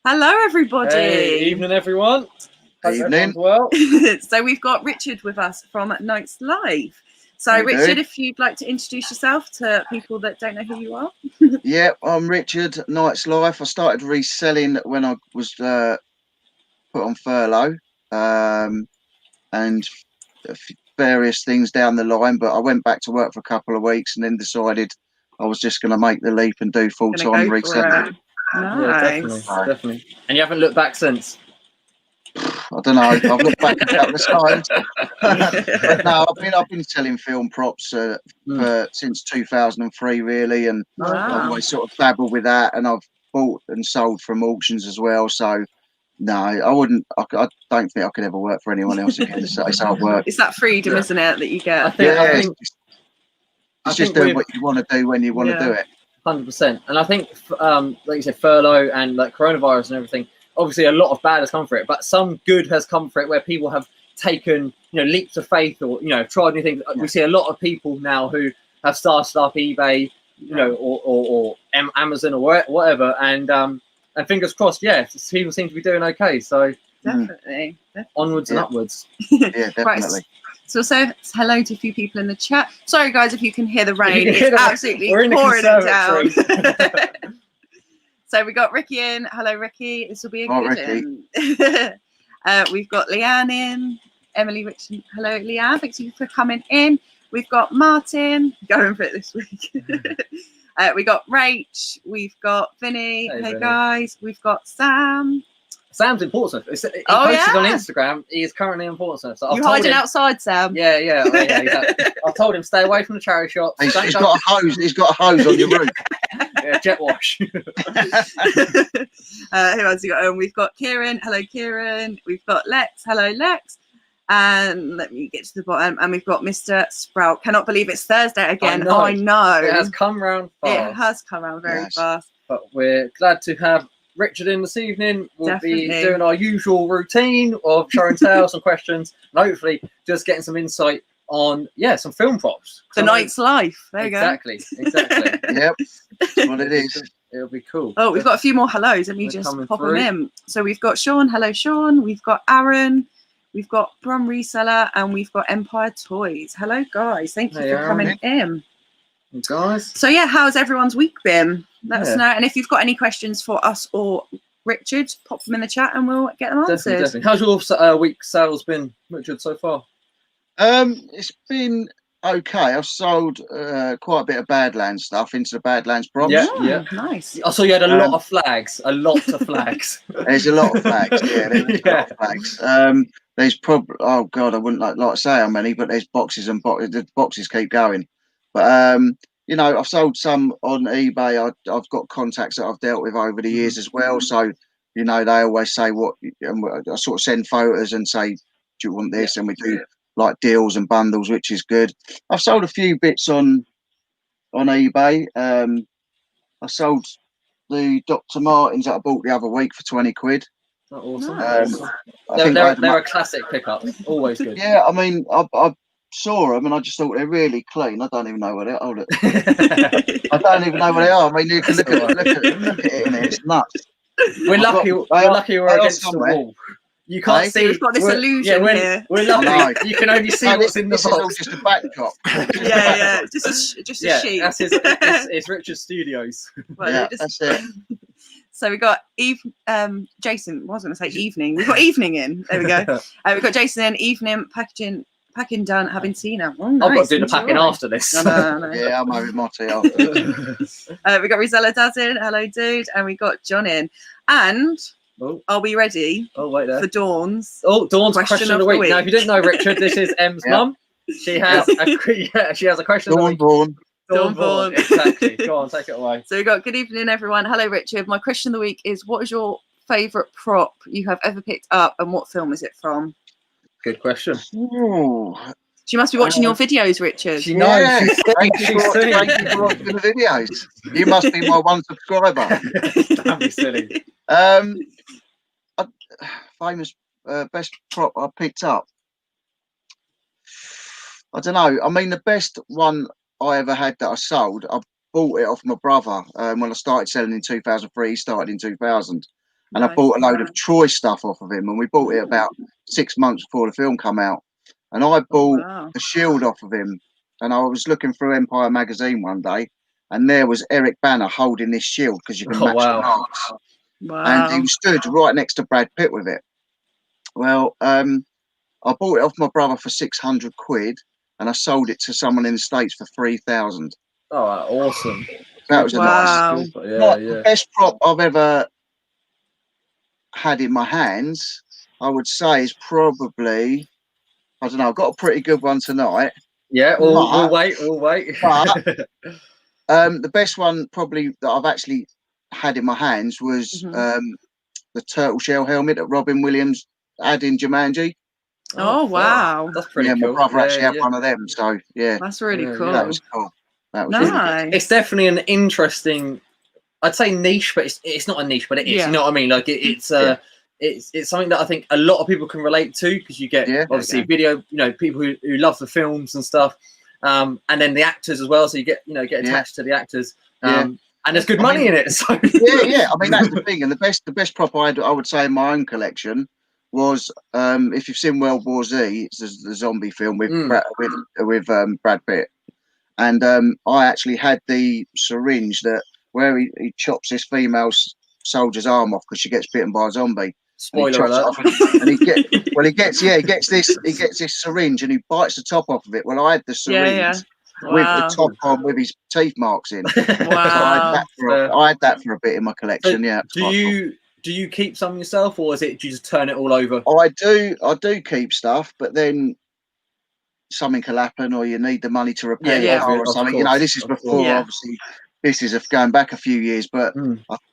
Hello, everybody. Hey, evening, everyone. Hope Evening. well. So we've got Richard with us from Night's Live. So Hey, Richard, dude. if you'd like to introduce yourself to people that don't know who you are. Yeah, I'm Richard, Night's Life. I started reselling when I was put on furlough, and various things down the line. But I went back to work for a couple of weeks and then decided I was just going to make the leap and do full-time reselling. Yeah, definitely. And you haven't looked back since? I don't know. I've looked back a couple of times. But no, I've been selling film props since 2003, really, and I've always sort of dabbled with that, and I've bought and sold from auctions as well. So no, I wouldn't. I don't think I could ever work for anyone else again. It's hard work. It's that freedom, isn't it, that you get? It's just doing what you want to do when you want to do it. 100%. And I think, like you said, furlough and like coronavirus and everything. Obviously, a lot of bad has come for it, but some good has come for it, where people have taken, leaps of faith, or tried new things. We see a lot of people now who have started up eBay, or Amazon or whatever, and fingers crossed, people seem to be doing okay. So definitely. Onwards and upwards. Yeah, definitely. Right. So hello to a few people in the chat. Sorry, guys, if you can hear the rain. It's absolutely pouring it down. So we got Ricky in. Hello, Ricky. This will be a good one. We've got Leanne in. Emily Richard. Hello, Leanne. Thanks for coming in. We've got Martin going for it this week. We got Rach. We've got Vinny. Hey Vinny. Guys. We've got Sam. Sam's in Portsmouth. He posted on Instagram. He is currently in Portsmouth. So you're hiding outside, Sam. Yeah. Exactly. I've told him stay away from the charity shops. He's got a hose. He's got a hose on your roof. Yeah, jet wash. Who else we got? We've got Kieran. Hello, Kieran. We've got Lex. Hello, Lex. And let me get to the bottom. And we've got Mr. Sprout. Cannot believe it's Thursday again. I know. It has come round fast. It has come around very fast. But we're glad to have Richard in this evening. We'll be doing our usual routine of show and tell, some questions, and hopefully just getting some insight on some film props. The Night's Life. There you go. Exactly. Yep. That's what it is. It'll be cool. Oh, we've got a few more hellos. Let me just pop them in. So we've got Sean. Hello, Sean. We've got Aaron. We've got Brum Reseller, and we've got Empire Toys. Hello, guys. Thank you for coming in. Hey, guys. So how's everyone's week been? Let us know. And if you've got any questions for us or Richard, pop them in the chat and we'll get them answered. Definitely. How's your week sales been, Richard, so far? It's been okay. I've sold quite a bit of Badlands stuff into the Badlands props. Yeah, nice. I saw you had a lot of flags. A lot of flags. There's a lot of flags. Yeah, there's a lot of flags. There's probably, oh God, I wouldn't like to say how many, but there's boxes and boxes. The boxes keep going. But I've sold some on eBay. I've got contacts that I've dealt with over the years as well. So they always say what, and I sort of send photos and say, do you want this? And we do like deals and bundles, which is good. I've sold a few bits on eBay. I sold the Dr. Martens that I bought the other week for 20 quid. Oh, awesome. They're a classic pickup. Always good. Yeah, I mean, I saw them and I just thought they're really clean. I don't even know what they are. I don't even know what they are. I mean, you can look at it in it. It's nuts. We're lucky we're against the wall. You can't see. We've got this illusion here. We're lucky. You can only see what's in the box. This is all just a backdrop. Just a sheet. That's it's Richard's studios. Well, that's it. So we got Jason. I was going to say evening. We've got evening in. There we go. We've got Jason in. Evening packing done. Having seen her. Oh, nice. I've got to do the packing after this. No. Yeah, I'm over my tea after this. We got Reseller Daz in. Hello, dude. And we got John in. And are we ready? Oh, wait there. For Dawn's. Oh, Dawn's question of the week. Now, if you didn't know, Richard, this is Em's mum. She has a question of the week. Dawn. Exactly. Go on, take it away. So we got good evening, everyone. Hello, Richard. My question of the week is: what is your favourite prop you have ever picked up, and what film is it from? Good question. Ooh. She must be watching your videos, Richard. She knows. Yeah. Thank you for watching the videos. You must be my one subscriber. Don't be silly. Famous best prop I picked up. I don't know. I mean, the best one I ever had that I sold, I bought it off my brother when I started selling in 2003. He started in 2000. and I bought a load of Troy stuff off of him, and we bought it about 6 months before the film come out. And I bought a shield off of him, and I was looking through Empire magazine one day, and there was Eric Bana holding this shield because you can match the marks. And he was stood right next to Brad Pitt with it. Well, I bought it off my brother for 600 quid, and I sold it to someone in the States for 3,000. Oh, awesome! That was a nice. The best prop I've ever had in my hands, I would say, is probably, I don't know, I've got a pretty good one tonight. Yeah, we'll wait. But the best one probably that I've actually had in my hands was the turtle shell helmet that Robin Williams had in Jumanji. Oh wow, that's pretty cool. My brother actually had one of them, so that's really cool. That was cool. That was nice. Really it's definitely an interesting, I'd say niche, but it's not a niche, but it is. You know what I mean? Like it's something that I think a lot of people can relate to, because you get obviously video, people who love the films and stuff, and then the actors as well. So you get attached to the actors, and there's good money in it. So yeah. I mean, that's the thing. And the best prop I would say in my own collection was, if you've seen World War Z, it's the zombie film with Brad Pitt, and I actually had the syringe that where he chops this female soldier's arm off because she gets bitten by a zombie. Spoiler alert! And he gets this syringe and he bites the top off of it. Well, I had the syringe with the top on with his teeth marks in. Wow! So I had that for a bit in my collection. Do you keep some yourself, or do you just turn it all over? I do keep stuff, but then something can happen, or you need the money to repair your car or something. This is before obviously. This is going back a few years, but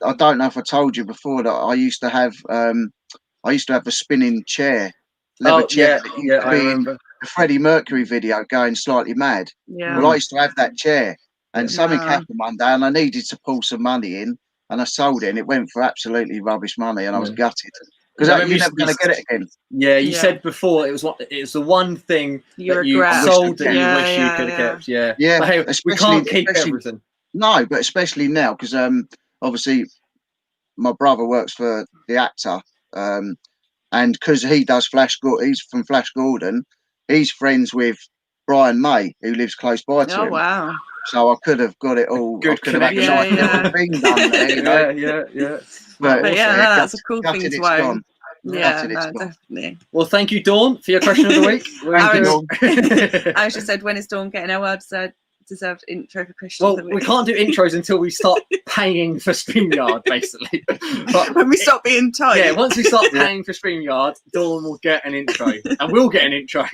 I don't know if I told you before that I used to have the spinning chair, leather chair that used to be in the Freddie Mercury video, Going Slightly Mad. Yeah. Well, I used to have that chair, and something happened one day, and I needed to pull some money in, and I sold it, and it went for absolutely rubbish money, and I was gutted because you're never going to get it again. Yeah, you said before it was the one thing that you sold that you wish you could have kept. Yeah. But hey, we can't keep everything. No, but especially now, because obviously my brother works for the actor, and because he does he's from Flash Gordon, he's friends with Brian May, who lives close by to him. Wow! So I could have got it all. Good connection. Thing done there, yeah. But that's a cool thing to own. Yeah, definitely. Well, thank you, Dawn, for your question of the week. I just said, when is Dawn getting our deserved intro for Christian? Well, we can't do intros until we start paying for StreamYard, basically. But when we stop being tight. Yeah, once we start paying for StreamYard, Dawn will get an intro, and we'll get an intro.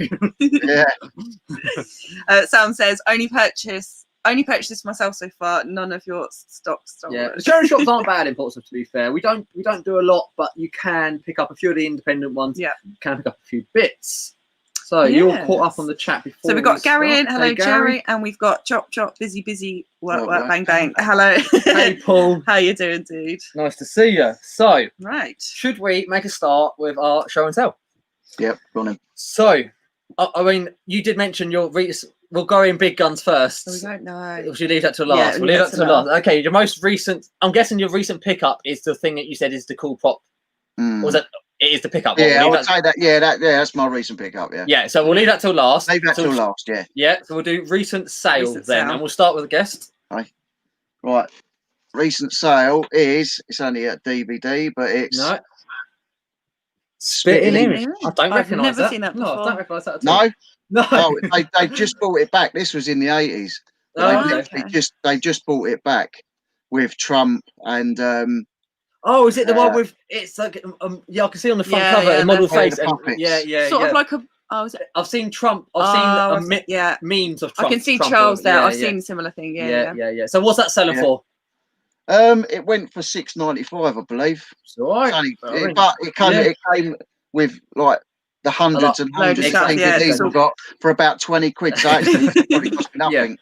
Sam says, only purchased myself so far. None of your stocks. Yeah, the charity shops aren't bad in Portsmouth, to be fair. We don't do a lot, but you can pick up a few of the independent ones. Yeah, you can pick up a few bits. So you're caught up on the chat before. So we've got Gary in. Hello, Jerry. And we've got Chop, busy, work, bang, bang. Hello. Hey, Paul. How you doing, dude? Nice to see you. So, right. Should we make a start with our show and tell? Yep, go on in. So, I mean, you did mention we'll go in big guns first. We don't know. Or should you leave that to last? Yeah, we'll leave that to last. Okay, your most recent, I'm guessing your recent pickup is the thing that you said is the cool prop. Or was that... It is the pickup. Yeah, I would say that. Yeah, that's my recent pickup. Yeah. Yeah. So we'll leave that till last. Leave that till last. Yeah. Yeah. So we'll do recent sale then, and we'll start with a guest. Right. Recent sale it's only a DVD, but it's Spitting Image. I don't recognise that. I've never seen that before. No, I don't recognise that at all. No. Oh, they just bought it back. This was in the 80s. They just bought it back with Trump and. Oh, is it the one with? It's like I can see on the front cover a model face. Sort of like a. Oh, is it? I've seen Trump. I've seen memes of Trump. I can see Trump Charles there. I've seen a similar thing. Yeah. So what's that selling for? It went for $6.95, I believe. But it came with like the hundreds and hundreds of DVDs we got for about 20 quid. So it's probably cost me nothing.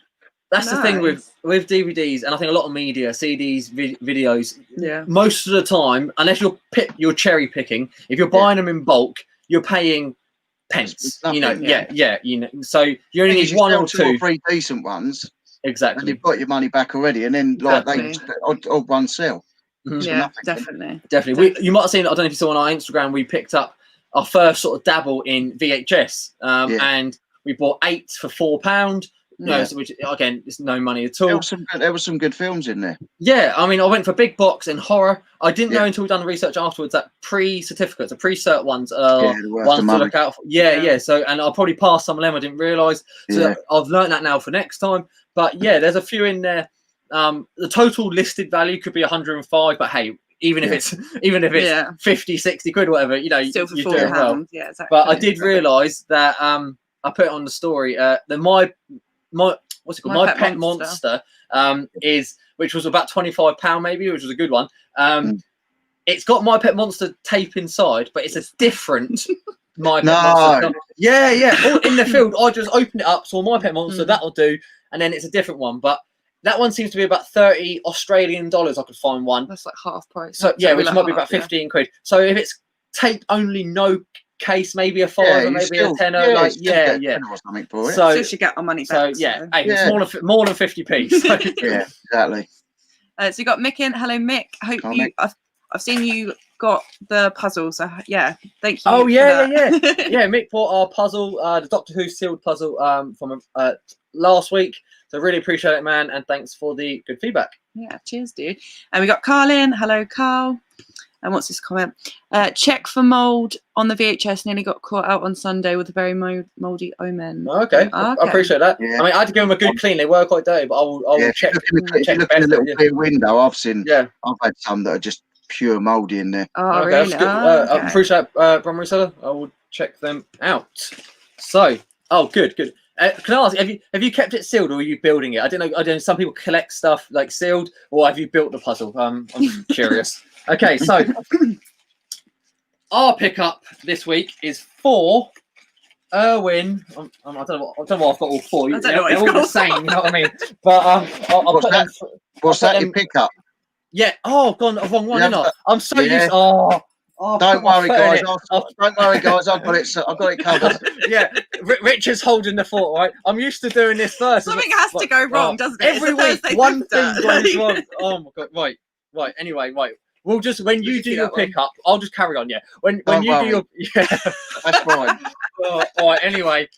That's the thing with DVDs, and I think a lot of media, CDs, videos. Yeah. Most of the time, unless you're cherry picking, if you're buying them in bulk, you're paying pence. Nothing, So you only need one or two or three decent ones. Exactly. And you've got your money back already, and then they odd one sell. Yeah, definitely. You might have seen, I don't know if you saw on our Instagram, we picked up our first sort of dabble in VHS, and we bought 8 for £4. Which again, it's no money at all. There was some good films in there. Yeah, I mean, I went for big box and horror. I didn't know until we'd done the research afterwards that pre-certificates, the pre-cert ones are ones to look out for. Yeah. So, and I'll probably pass some of them. I didn't realise. So I've learned that now for next time. But yeah, there's a few in there. The total listed value could be 105, but hey, even if it's 50, 60 quid, whatever, still for you're doing well. Yeah, exactly. But I did realise that I put it on the story. My pet monster which was about £25 maybe, which was a good one. It's got My Pet Monster tape inside, but it's a different My Pet Monster. Yeah. All in the field, I just opened it up, saw My Pet Monster, that'll do, and then it's a different one. But that one seems to be about 30 Australian dollars. I could find one. That's like half price. So yeah, which might be about 15 quid. So if it's tape only, no case, maybe a £5, maybe a tenner. Or something for it. So you should get our money back. So yeah, hey, it's more than 50p. So. Yeah, exactly. So you got Mick in. Hello, Mick. Mick. I've seen you got the puzzle. So yeah, thank you. Oh yeah. Mick bought our puzzle, the Doctor Who sealed puzzle from last week. So really appreciate it, man, and thanks for the good feedback. Yeah, cheers, dude. And we got Carl in. Hello, Carl. And what's this comment? Check for mold on the VHS. Nearly got caught out on Sunday with a very mouldy omen. Okay. I appreciate that. Yeah. I mean, I had to give them a good clean. They were quite dirty, but I will check. If you look in a little clear window, I've had some that are just pure mouldy in there. Oh, really? I appreciate that, from Reseller. I will check them out. So, good. Can I ask, have you kept it sealed, or are you building it? I don't know. Some people collect stuff like sealed, or have you built the puzzle? I'm curious. Okay, so our pickup this week is for Erwin. I don't know what I've got all for. They're all the same, you know what I mean? But I'll put them. What's that? Your pickup? Yeah. Oh, gone the wrong one, isn't I? I'm so used. Don't worry, guys. Don't worry, guys. I've got it covered. Yeah, Richard's holding the fort, right? I'm used to doing this first. Something has to go wrong, doesn't it? Every week, one thing goes wrong. Oh my god! Right. Anyway, we'll just when you do your pickup, I'll just carry on. Yeah. When you do your that's fine. All right. Anyway,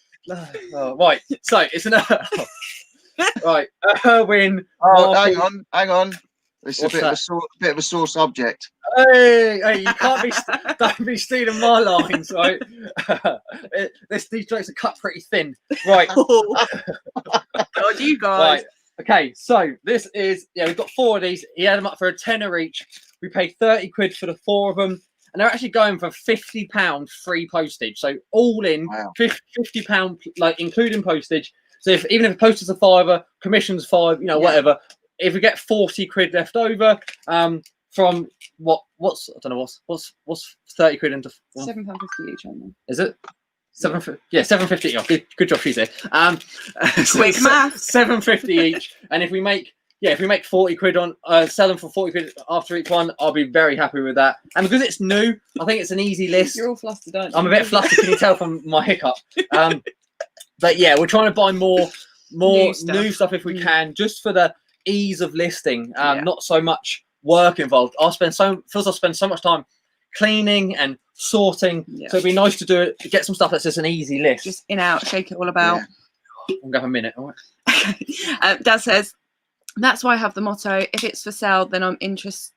right. So it's an right. Erwin. Hang on. It's a bit of a sore subject. Hey, you can't don't be stealing my lines, right? These jokes are cut pretty thin, right? God, you guys. Right. Okay, so this is we've got 4 of these. He had them up for a tenner each. We paid 30 quid for the 4 of them, and they're actually going for £50 free postage. So all in, £50, like including postage. So even if the postage is a £5, commission's £5, whatever. If we get 40 quid left over, from what's I don't know what's 30 quid into £7.50 each, aren't they? Is it? 750? Yeah, 750. Oh, good job, she's there. Quick maths. 750 each, and if we make 40 quid on sell them for 40 quid after each one, I'll be very happy with that. And because it's new, I think it's an easy list. You're all flustered, aren't you? I'm a bit flustered. Can you tell from my hiccup? But yeah, we're trying to buy more new stuff if we can, just for the ease of listing. Not so much work involved. I'll spend so much time cleaning and sorting, so it'd be nice to do it, get some stuff that's just an easy list, just in out, shake it all about. I'll go for a minute. All right. Dad says that's why I have the motto: if it's for sale, then I'm interested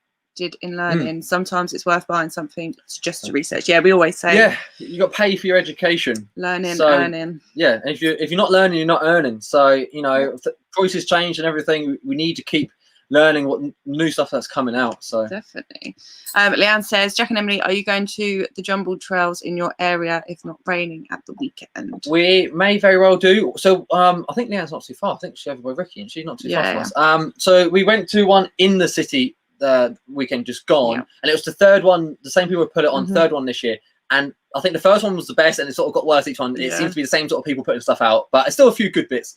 in learning. Sometimes it's worth buying something just to research. We always say you got to pay for your education, earning. And if you're not learning, you're not earning. So if the choices change and everything, we need to keep learning what new stuff that's coming out. So definitely. Leanne says, Jack and Emily, are you going to the Jumble trails in your area if not raining at the weekend? We may very well do. So I think Leanne's not too far. I think she's over by Ricky, and she's not too far from us. So we went to one in the city the weekend just gone, and it was the third one. The same people put it on, third one this year, and I think the first one was the best, and it sort of got worse each one. It seems to be the same sort of people putting stuff out, but it's still a few good bits.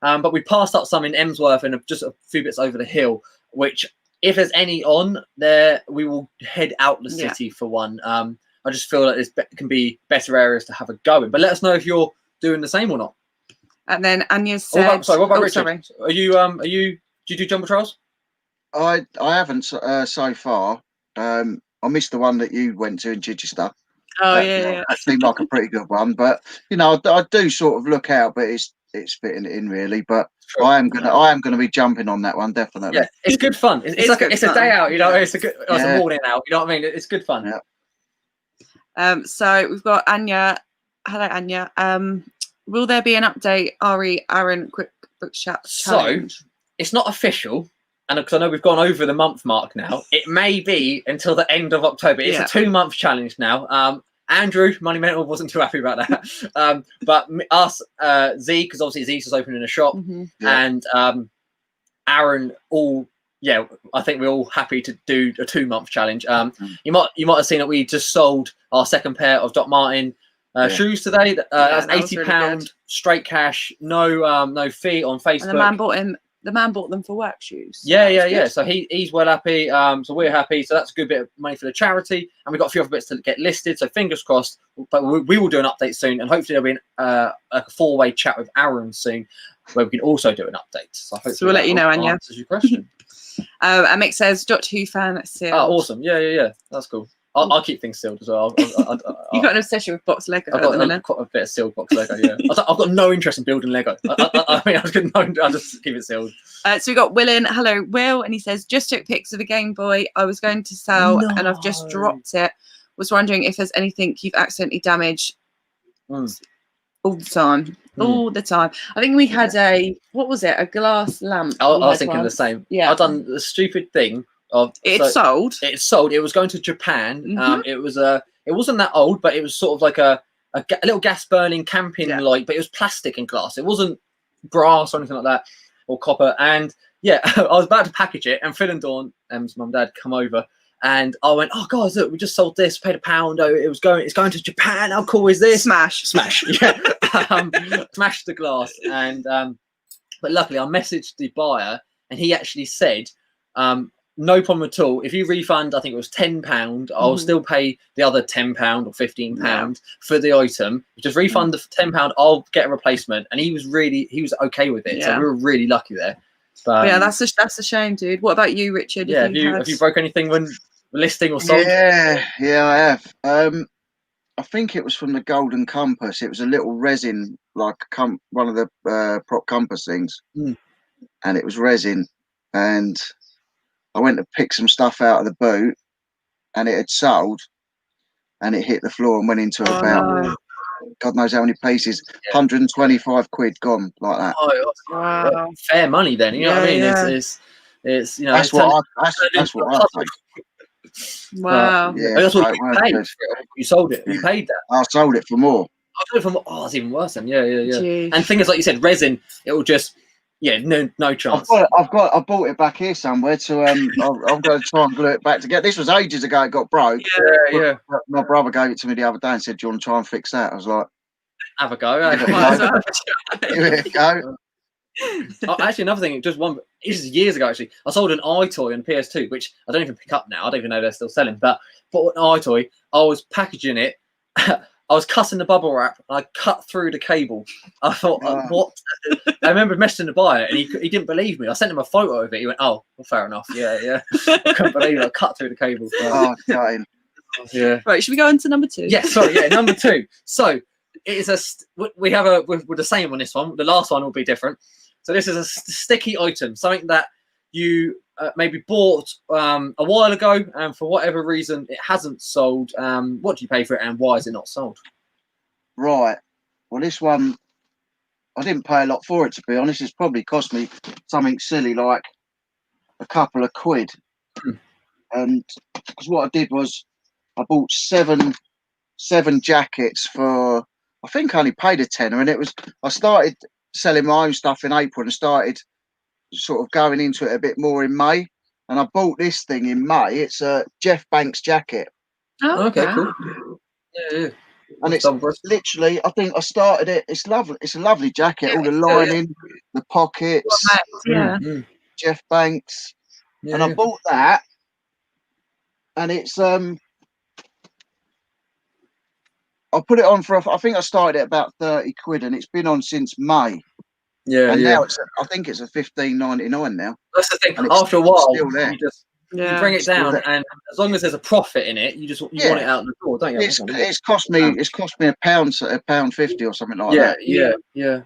But we passed up some in Emsworth and just a few bits over the hill, which if there's any on there, we will head out the city for one. I just feel like there can be better areas to have a go in. But let us know if you're doing the same or not. And then Anya said, what about Richard? Sorry. Do you do Jumble Trials? I haven't so far. I missed the one that you went to in Chichester. Oh yeah. That seemed like a pretty good one, but you know, I do sort of look out, but it's fitting it in really. But True. I am gonna be jumping on that one definitely. Yeah, it's good fun. It's like it's a day out, you know. It's a morning out, you know what I mean? It's good fun. Yeah. So we've got Anya. Hello, Anya. Will there be an update? Aaron QuickBooks chat challenge? So it's not official, and because I know we've gone over the month mark now, it may be until the end of October. It's a 2-month challenge now. Andrew, Money Mental, wasn't too happy about that. But us, Z, because obviously Z's was opening a shop, and Aaron, I think we're all happy to do a 2-month challenge. You might have seen that we just sold our second pair of Doc Martin shoes today. That's £80 really straight cash, no fee on Facebook. And the man bought them for work shoes. Yeah. So he's well happy. So we're happy. So that's a good bit of money for the charity, and we've got a few other bits to get listed. So fingers crossed. But we will do an update soon, and hopefully there'll be a 4-way chat with Aaron soon, where we can also do an update. So we'll let you know, Anya. Answers your question. Mick says, .2 fan sealed. Oh, awesome. Yeah. That's cool. I'll keep things sealed as well. You've got an obsession with box Lego. I've got quite a bit of sealed box Lego. Yeah, I've got no interest in building Lego. I'll just keep it sealed. So we got Willin. Hello, Will, and he says just took pics of a Game Boy. I was going to sell, and I've just dropped it. Was wondering if there's anything you've accidentally damaged. All the time. All the time. I think we had a glass lamp. I was thinking the same. Yeah, I've done the stupid thing. It's sold. It was going to Japan. It wasn't that old, but it was sort of like a little gas burning camping light, but it was plastic and glass. It wasn't brass or anything like that, or copper. And I was about to package it, and Phil and Dawn, mum and dad, come over, and I went, "Oh guys, look, we just sold this. Paid £1. Oh, it's going to Japan. How cool is this?" Smash. Yeah, smashed the glass, and but luckily I messaged the buyer, and he actually said, no problem at all. If you refund, I think it was £10, I'll still pay the other £10 or £15 for the item. Just refund the £10, I'll get a replacement. And he was okay with it. So we were really lucky there. But that's a shame, dude. What about you, Richard? Yeah, have you broke anything when listing or sold? Yeah, I have. I think it was from the Golden Compass. It was a little resin, like one of the prop compass things, and it was resin, and I went to pick some stuff out of the boot, and it had sold, and it hit the floor and went into about God knows how many pieces. 125 quid gone like that. Wow. Fair money then. You know what I mean? It's you know that's what I think. Wow. That's what you paid. You sold it. You paid that. I sold it for more. I sold it for more. Oh, that's even worse then. Yeah. Jeez. And thing is, like you said, resin. It will just. Yeah, no chance. I bought it back here somewhere to I'm going to try and glue it back together. This was ages ago. It got broke. Yeah. My brother gave it to me the other day and said, "Do you want to try and fix that?" I was like, "Have a go." Here we go. Actually, another thing, this is years ago. Actually, I sold an iToy on PS2, which I don't even pick up now. I don't even know they're still selling. But bought an iToy. I was packaging it. I was cutting the bubble wrap, and I cut through the cable. I thought, what? I remember messaging the buyer, and he didn't believe me. I sent him a photo of it. He went, "Oh, well, fair enough. Yeah." I couldn't believe it. I cut through the cable. Yeah. Right, should we go on to number 2? Yeah, sorry. Yeah, number 2. So it is we're the same on this one. The last one will be different. So this is a sticky item, something that you maybe bought a while ago, and for whatever reason it hasn't sold. What do you pay for it, and why is it not sold? Right. Well, this one I didn't pay a lot for it, to be honest. It's probably cost me something silly like a couple of quid. And because what I did was I bought seven jackets for, I think I only paid a tenner, and I started selling my own stuff in April and started sort of going into it a bit more in May, and I bought this thing in May. It's a Jeff Banks jacket. Oh, okay, cool. Yeah. And it's literally, I think I started it. It's lovely. It's a lovely jacket. All the lining, the pockets. Jeff Banks. And I bought that, and it's I put it on for. I think I started at about 30 quid, and it's been on since May. Yeah, and now I think it's a $15.99 now. That's the thing. After a while, you bring it down, and as long as there's a profit in it, you want it out the door, don't you? It's cost me £1.50 or something like that. Yeah.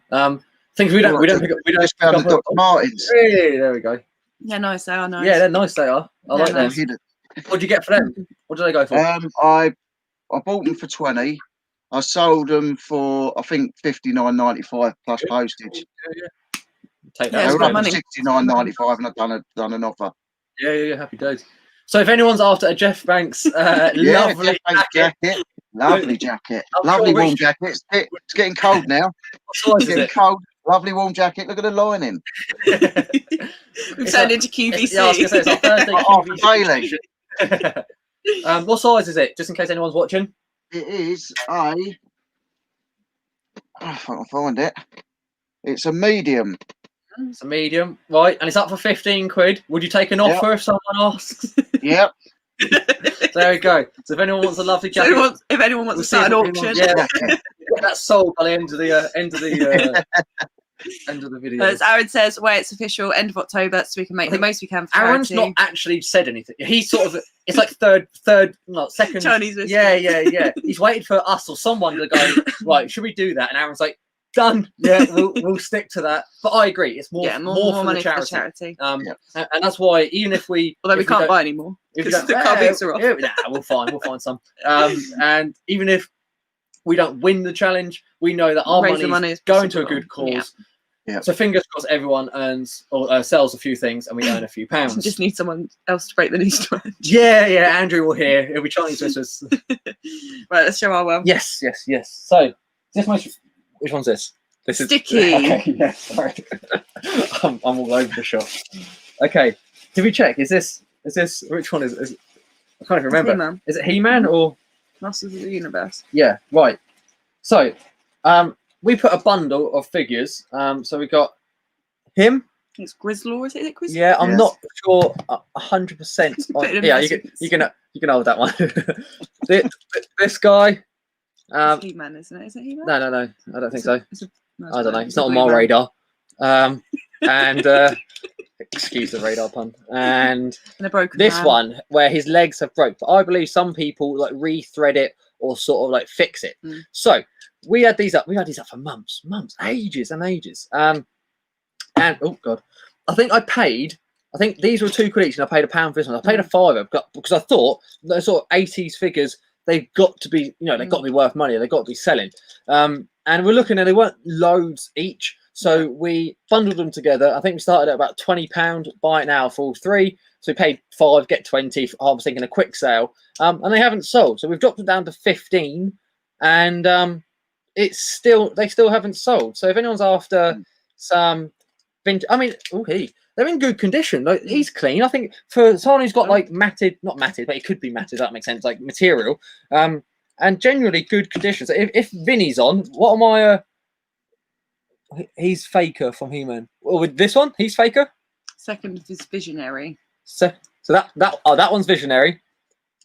Things we don't pick up. We don't just found the Dr. Martens. Hey, there we go. Yeah, nice. They are nice. Yeah, they're nice. They are. I like them. What'd you get for them? What did they go for? I bought them for 20. I sold them for I think $59.95 plus postage. Take that. They were up at $69.95, and I've done an offer. Yeah. Happy days. So if anyone's after a Jeff Banks lovely jacket, lovely warm jacket. It's getting cold now. What size is it? Cold. Lovely warm jacket. Look at the lining. We've turned into QVC. Yeah, I was going to say, it's our Thursday QVC. What size is it? Just in case anyone's watching. It is if I can find it. It's a medium. It's a medium, right? And it's up for 15 quid. Would you take an offer if someone asks? Yep. There we go. So if anyone wants a lovely jacket, if anyone wants to start an auction, get that sold by the end of the end of the video. As Aaron says, it's official, end of October, so we can make the most we can for Aaron's not actually said anything. He's sort of, it's like second Chinese whisper. Yeah. He's waited for us or someone to go, right, should we do that? And Aaron's like, done. Yeah, we'll stick to that. But I agree, it's more for money the for charity. And that's why even if we we can't buy anymore. If the car boots are off. We'll find some. And even if we don't win the challenge, we know that our money is going to a good cause. Yeah. So fingers crossed everyone earns or sells a few things and we earn a few pounds. We just need someone else to break the news to us. Yeah, Andrew will hear. It'll be Chinese whispers. Right, let's show our well. Yes. So which one's this? This is Sticky. Okay, yeah, sorry. I'm all over the shop. Okay. Did we check? Is this which one is I can't even remember. He-Man. Is it He-Man or Masters of the Universe? Yeah, right. So we put a bundle of figures. So we got him. It's Grizzlor, is it Grizzlor? Yeah, I'm not sure 100%. Yeah, you can hold that one. this guy. It's He-Man, isn't it? Is it He-Man? No. I don't think so. I don't know. It's not on my my radar. And excuse the radar pun. And this one where his legs have broke. But I believe some people like rethread it or sort of like fix it. So we had these up for months, ages and ages. And oh god, I think these were £2 each, and I paid £1 for this one. I paid a £5 because I thought those sort of 80s figures, they've got to be, they've got to be worth money. They've got to be selling. And we're looking at, they weren't loads each, so we bundled them together. I think we started at about £20. Buy it now for all three. So we paid £5, get 20. I was thinking a quick sale, and they haven't sold. So we've dropped it down to 15, and they still haven't sold. So if anyone's after some vintage, they're in good condition. Like, he's clean. I think for someone who's got like not matted, but it could be matted. That makes sense. Like material, and generally good condition. So if Vinny's on, what am I? He's Faker from He-Man. Well, with this one, he's Faker. Second is Visionary. So that one's Visionary.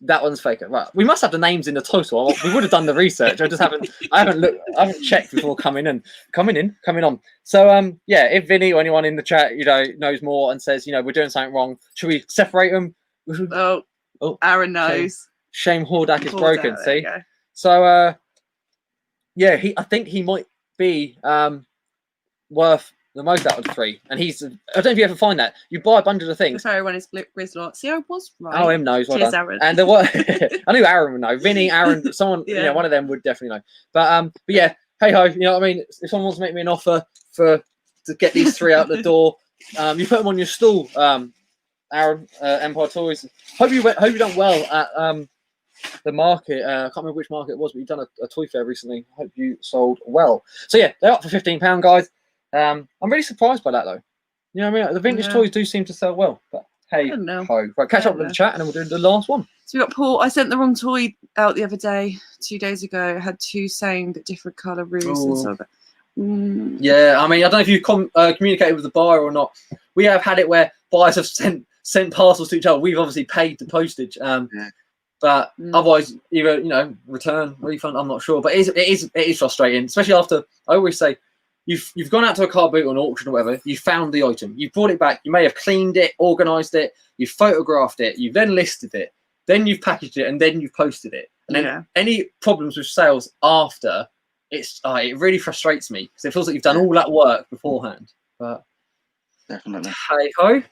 That one's Faker. Right. We must have the names in the total. We would have done the research. I haven't looked. I haven't checked before coming on. So if Vinny or anyone in the chat, knows more and says, we're doing something wrong, should we separate them? Oh, Aaron knows. Shame Hordak is broken. See. So I think he might be worth the most out of the three, and he's. I don't know if you ever find that you buy a bundle of things. Sorry, one is Grizzlor. See, I was right. Oh, him knows. Well Cheers, done. Aaron. And I knew Aaron would know. Vinny, Aaron, someone, one of them would definitely know. But yeah, hey ho, you know what I mean. If someone wants to make me an offer to get these three out the door, you put them on your stall, Aaron, Empire Toys. Hope you done well at the market. I can't remember which market it was, but you've done a toy fair recently. Hope you sold well. So yeah, they're up for £15, guys. I'm really surprised by that though. You know what I mean? The vintage toys do seem to sell well. But hey ho. Right, catch up with the chat and then we'll do the last one. So we got Paul. I sent the wrong toy out the other day, 2 days ago. It had two same but different colour roofs and stuff. Yeah, I mean, I don't know if you communicated with the buyer or not. We have had it where buyers have sent parcels to each other. We've obviously paid the postage. But otherwise, either return, refund. I'm not sure, but it is frustrating, especially after. I always say, you've gone out to a car boot or an auction or whatever. You found the item. You brought it back. You may have cleaned it, organised it. You photographed it. You've then listed it. Then you've packaged it, and then you've posted it. And then any problems with sales after, it really frustrates me because it feels like you've done all that work beforehand. But definitely. Hey ho.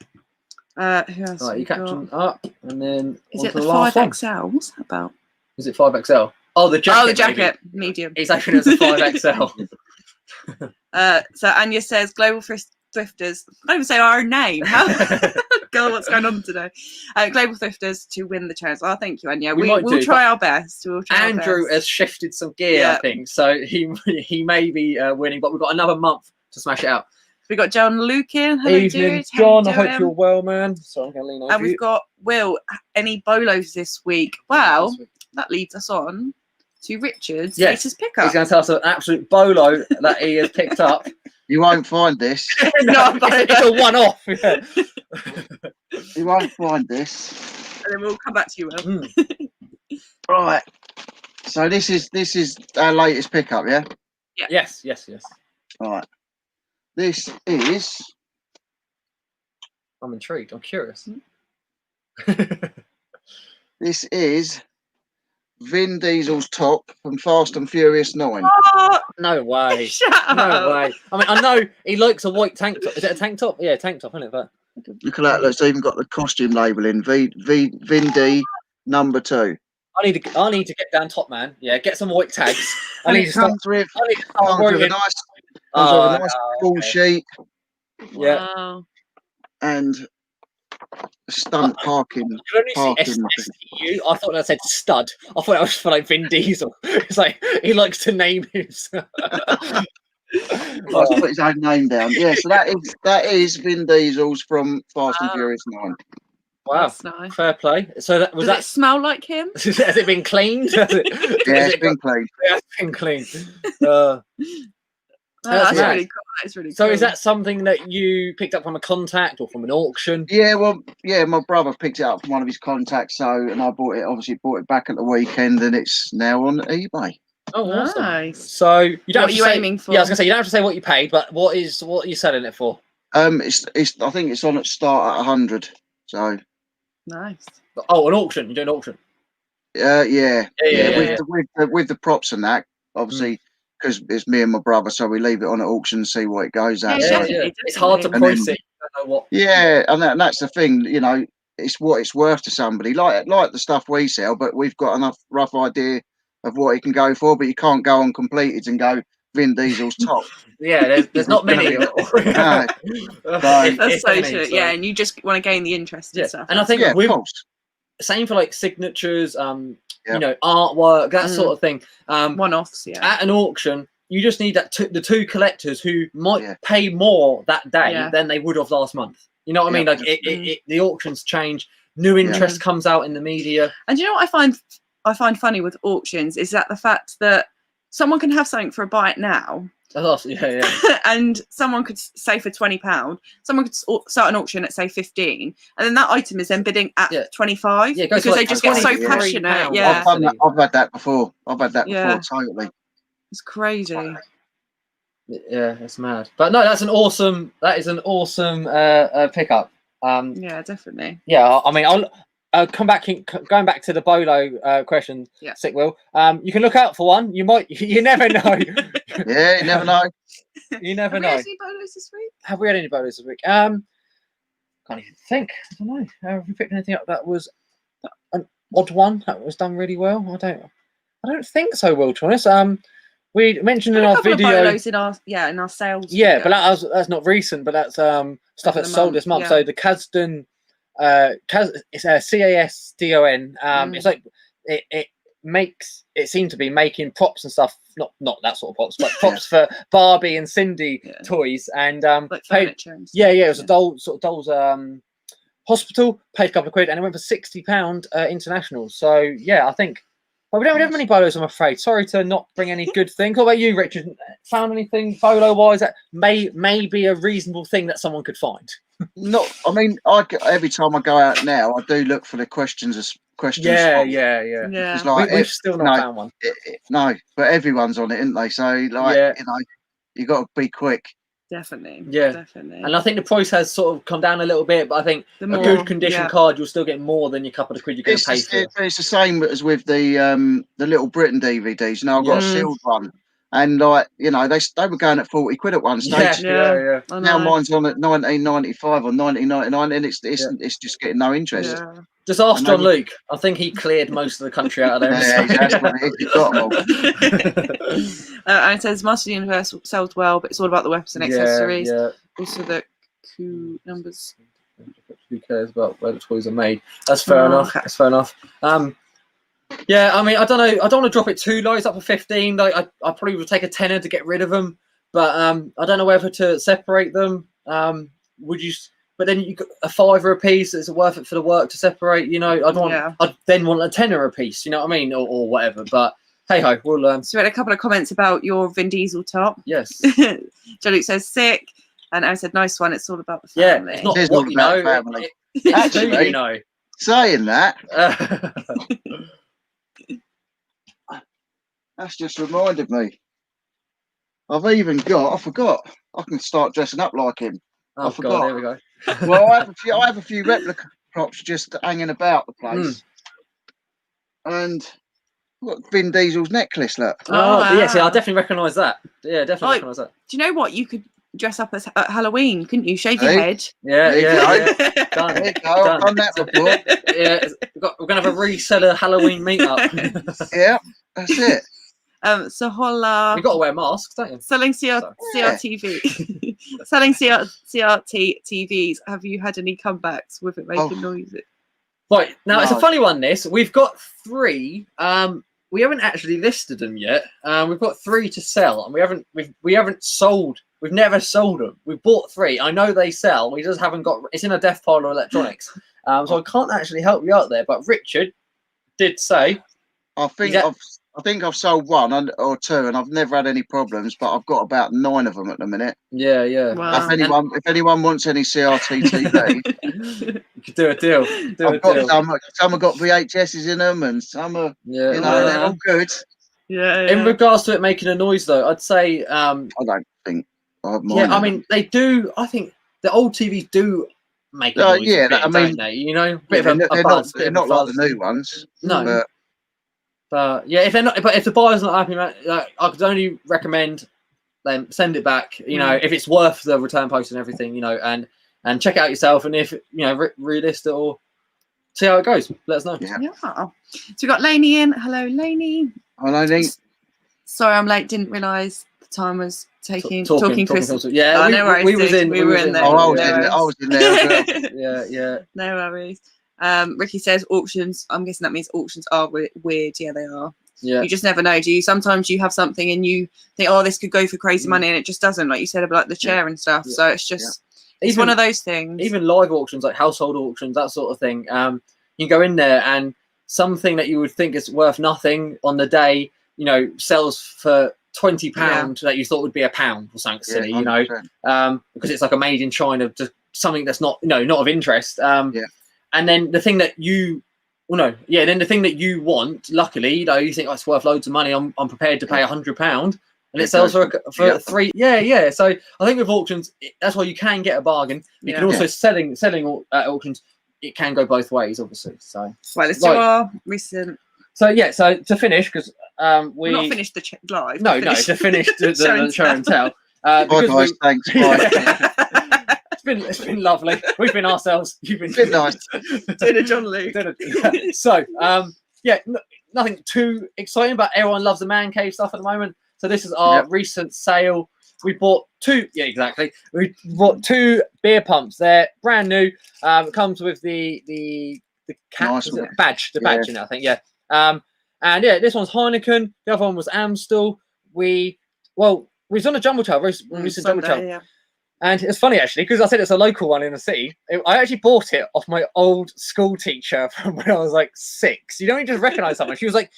Who else? Right, you caption up, and then is it the 5XL? What's that about? Is it 5XL? Oh, the jacket. Oh, the jacket, maybe. Medium. It's actually a 5XL. So Anya says, Global Thrifters. I don't even say our own name. God, what's going on today? Global Thrifters to win the challenge. Oh, thank you, Anya. We'll try our best. Andrew has shifted some gear, I think, so he may be winning, but we've got another month to smash it out. We've got John Lukin. Hello, evening, dude. John. I hope you're well, man. So I'm going to lean over. And we've got Will. Any bolos this week? Well, that leads us on to Richard's latest pickup. He's going to tell us an absolute bolo that he has picked up. You won't find this. No, it's a one-off. Yeah. You won't find this. And then we'll come back to you, Will. Right. So this is our latest pickup, yeah? Yeah. Yes. All right. This is. I'm intrigued. I'm curious. This is Vin Diesel's top from Fast and Furious 9. Oh, no way. Shut up. No way. I mean, I know he likes a white tank top. Is it a tank top? Yeah, tank top, isn't it? But look at that. It's even got the costume labelling. Vin D number 2. I need to get down top, man. Yeah, get some white tags. I need to comes with a nice full sheet. Yeah. Wow. And stunt parking. You only see STU. I thought that said stud. I thought that was for like Vin Diesel. It's like he likes to name himself. I'll put his own name down. Yeah, so that is Vin Diesel's from Fast and Furious 9. Wow, that's nice. Fair play. So Does it smell like him? Has it been cleaned? It's been cleaned. Yeah, it's been cleaned. That's really cool. That's really cool. So is that something that you picked up from a contact or from an auction? Yeah, well, my brother picked it up from one of his contacts, and I bought it back at the weekend, and it's now on eBay. Oh, awesome. Nice. So you don't. What are you aiming for? Yeah, I was gonna say you don't have to say what you paid, but what are you selling it for? I think it's on at start at 100. So nice. Oh, an auction. You're doing an auction. Yeah. With the props and that, obviously, because it's me and my brother, so we leave it on at auction and see what it goes at. Yeah, it's hard to price it. You don't know what. Yeah, and that's the thing. It's what it's worth to somebody. Like the stuff we sell, but we've got enough rough idea of what it can go for. But you can't go on completed and go Vin Diesel's top. Yeah, there's not many. No. That's so true. Yeah, and you just want to gain the interest and stuff. And I think same for like signatures, artwork, that sort of thing. One-offs, At an auction, you just need the two collectors who might pay more that day than they would have last month. You know what I mean? Like the auctions change, new interest comes out in the media. And you know what I find funny with auctions is that the fact that someone can have something for a buy it now. And someone could say for £20, someone could start an auction at say 15, and then that item is then bidding at 25 because they just get so passionate. Yeah, I've had that before. Totally. It's crazy. Yeah, it's mad. But no, that is an awesome pickup. Yeah, definitely. Yeah, I mean, I'll going back to the bolo question. Yeah. Sick Will. You can look out for one. You never know. Yeah, you never know. You never know. Have we had any bolos this week? Have we had any bolos this week? Can't even think. I don't know. Have we picked anything up that was an odd one that was done really well? I don't think so, Will, to be honest. We mentioned in our video bolos in our sales. Yeah, but that's not recent, but that's stuff that's sold this month. Yeah. So the Kasdan it's CASDON. It's like it seemed to be making props and stuff, not that sort of props, but props for Barbie and Cindy toys and like furniture and stuff. it was a doll's hospital, paid a couple of quid, and it went for £60 international. So yeah, I think we don't have many bolos, I'm afraid. Sorry to not bring any good things. What about you, Richard? Found anything bolo wise that may be a reasonable thing that someone could find? Every time I go out now, I do look for the questions. Yeah. It's like, we've still not found one. No, but everyone's on it, isn't they? So You got to be quick. Definitely. Yeah. Definitely. And I think the price has sort of come down a little bit, but I think a good condition card, you'll still get more than your couple of quid you're going to pay for. It's the same as with the Little Britain DVDs. Now I've got a sealed one, and like they were going at 40 quid at one stage. Yeah. Now mine's on at 19.95 or 19.99, and it's just getting no interest. Yeah. Just ask John Luke. I think he cleared most of the country out of there. Yeah, that's what it is. You've got them all. And it says Master Universe sells well, but it's all about the weapons and accessories. Yeah. Also the coup numbers. Who cares about where the toys are made? That's fair enough. That's fair enough. Yeah, I mean, I don't know. I don't want to drop it too low. It's up for 15. Like, I probably would take a tenner to get rid of them, but I don't know whether to separate them. Would you? But then you got a £5 a piece. Is it worth it for the work to separate? You know, I'd then want a tenner a piece. You know what I mean, or whatever. But hey ho, we'll. So we had a couple of comments about your Vin Diesel top. Yes. John Luke says sick, and I said nice one. It's all about the family. Yeah, it's not what you know. Family. Actually, you know. Saying that, that's just reminded me. I've even got. I forgot. I can start dressing up like him. Oh, I forgot. God, there we go. Well, I have a few replica props just hanging about the place, and I've got Vin Diesel's necklace. Look. Wow. Yeah, see, I definitely recognise that. Yeah, definitely recognise that. Do you know what? You could dress up as at Halloween, couldn't you? Shave your head. Yeah. Done. There you go. I've done that before. Yeah, we're gonna have a reseller Halloween meetvip. Yeah, that's it. So holla. You got to wear masks, don't you? Selling CRTV. Selling CRT TVs. Have you had any comebacks with it making noises? Right now, it's a funny one. This we've got 3. We haven't actually listed them yet. We've got 3 to sell, and we haven't sold. We've never sold them. We've bought 3. I know they sell. We just haven't got. It's in a death pile of electronics, so I can't actually help you out there. But Richard did say, I think I've sold 1 or 2, and I've never had any problems. But I've got about 9 of them at the minute. Yeah. Wow. If anyone wants any CRT TV, you could do a deal. Some have got VHSs in them, and some are they're all good. Yeah. In regards to it making a noise, though, I'd say I don't think. I mean they do. I think the old TVs do make a noise. I mean, don't they? You know, they're not like the new ones. No. But yeah, if they're not, but if the buyer's not happy, I could only recommend them send it back. You know, if it's worth the return post and everything, you know, and check it out yourself. And if you know, relist it or see how it goes. Let us know. Yeah. So we got Lainey in. Hello, Lainey. Hello, Lainey. Sorry, I'm late. Didn't realise the time was talking Chris. Yeah, we were in there. I was in there as well. Yeah. No worries. Ricky says auctions. I'm guessing that means auctions are weird. Yeah, they are. Yeah. You just never know, do you? Sometimes you have something and you think, oh, this could go for crazy money, and it just doesn't, like you said about the chair and stuff. So it's just it's one of those things. Even live auctions, like household auctions, that sort of thing. You go in there and something that you would think is worth nothing on the day, you know, sells for £20 that you thought would be £1 or something silly, you know, because it's like a made in China, just something that's not of interest. And then the thing that then the thing that you want, luckily, you know, you think it's worth loads of money. I'm prepared to pay £100, and it sells for 3. Yeah. So I think with auctions, that's why you can get a bargain. You can also selling at auctions. It can go both ways, obviously. So let's do our recent. So to finish, because we not finished the live. No, to finish the show and tell. Bye guys, thanks. Bye. It's been lovely. We've been ourselves. You've been nice. Doing a John Luke. So nothing too exciting, but everyone loves the man cave stuff at the moment. So this is our recent sale. We bought 2. Yeah, exactly. We bought 2 beer pumps. They're brand new. It comes with the cap badge. The badge in it, I think. Yeah. And this one's Heineken. The other one was Amstel. We was on a Jumble Trail. Recent Jumble Trail. Yeah. And it's funny, actually, because I said it's a local one in the city. I actually bought it off my old school teacher from when I was like 6. You don't just recognise someone. She said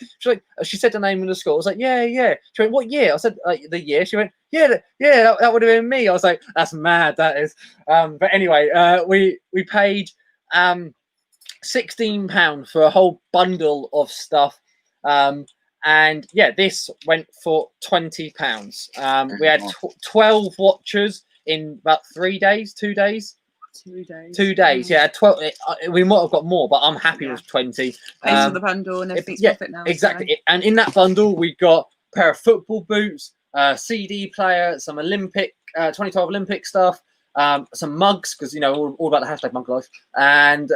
the name of the school. I was like, yeah. She went, what year? I said, the year. She went, that would have been me. I was like, that's mad, that is. But anyway, we paid £16 for a whole bundle of stuff. And yeah, this went for £20. We had 12 watchers in about 3 days, 2 days. 2 days. 2 days, yeah. 12. We might have got more, but I'm happy with 20. Pays for the bundle and everything's profit now. Exactly. So. And in that bundle, we got a pair of football boots, CD player, some Olympic, 2012 Olympic stuff, some mugs, because, you know, all about the hashtag mug life. And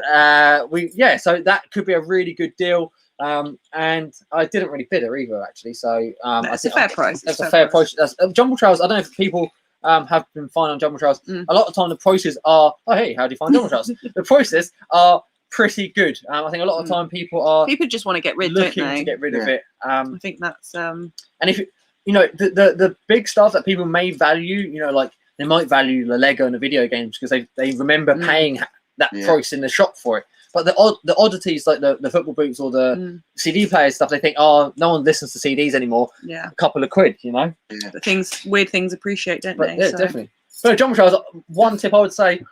so that could be a really good deal. And I didn't really bid her either, actually. So that's a fair price. That's a fair price. Jumble Trails, I don't know if people have been fine on Jumble Trails. A lot of the time the prices are, oh hey, how do you find Jumble Trails? The prices are pretty good. I think a lot of the time people just want to get rid looking to get rid of it. I think that's and if you know the big stuff that people may value, you know, like they might value the Lego and the video games because they remember paying that price in the shop for it. But the oddities like the football boots or the CD players stuff, they think, oh, no one listens to CDs anymore. Yeah, a couple of quid, you know. Yeah. The weird things appreciate, don't they? Yeah, definitely. So Jumble Trails, one tip I would say,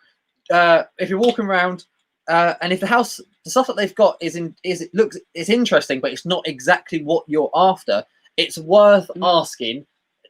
if you're walking around, and if the stuff that they've got is interesting, but it's not exactly what you're after, it's worth asking.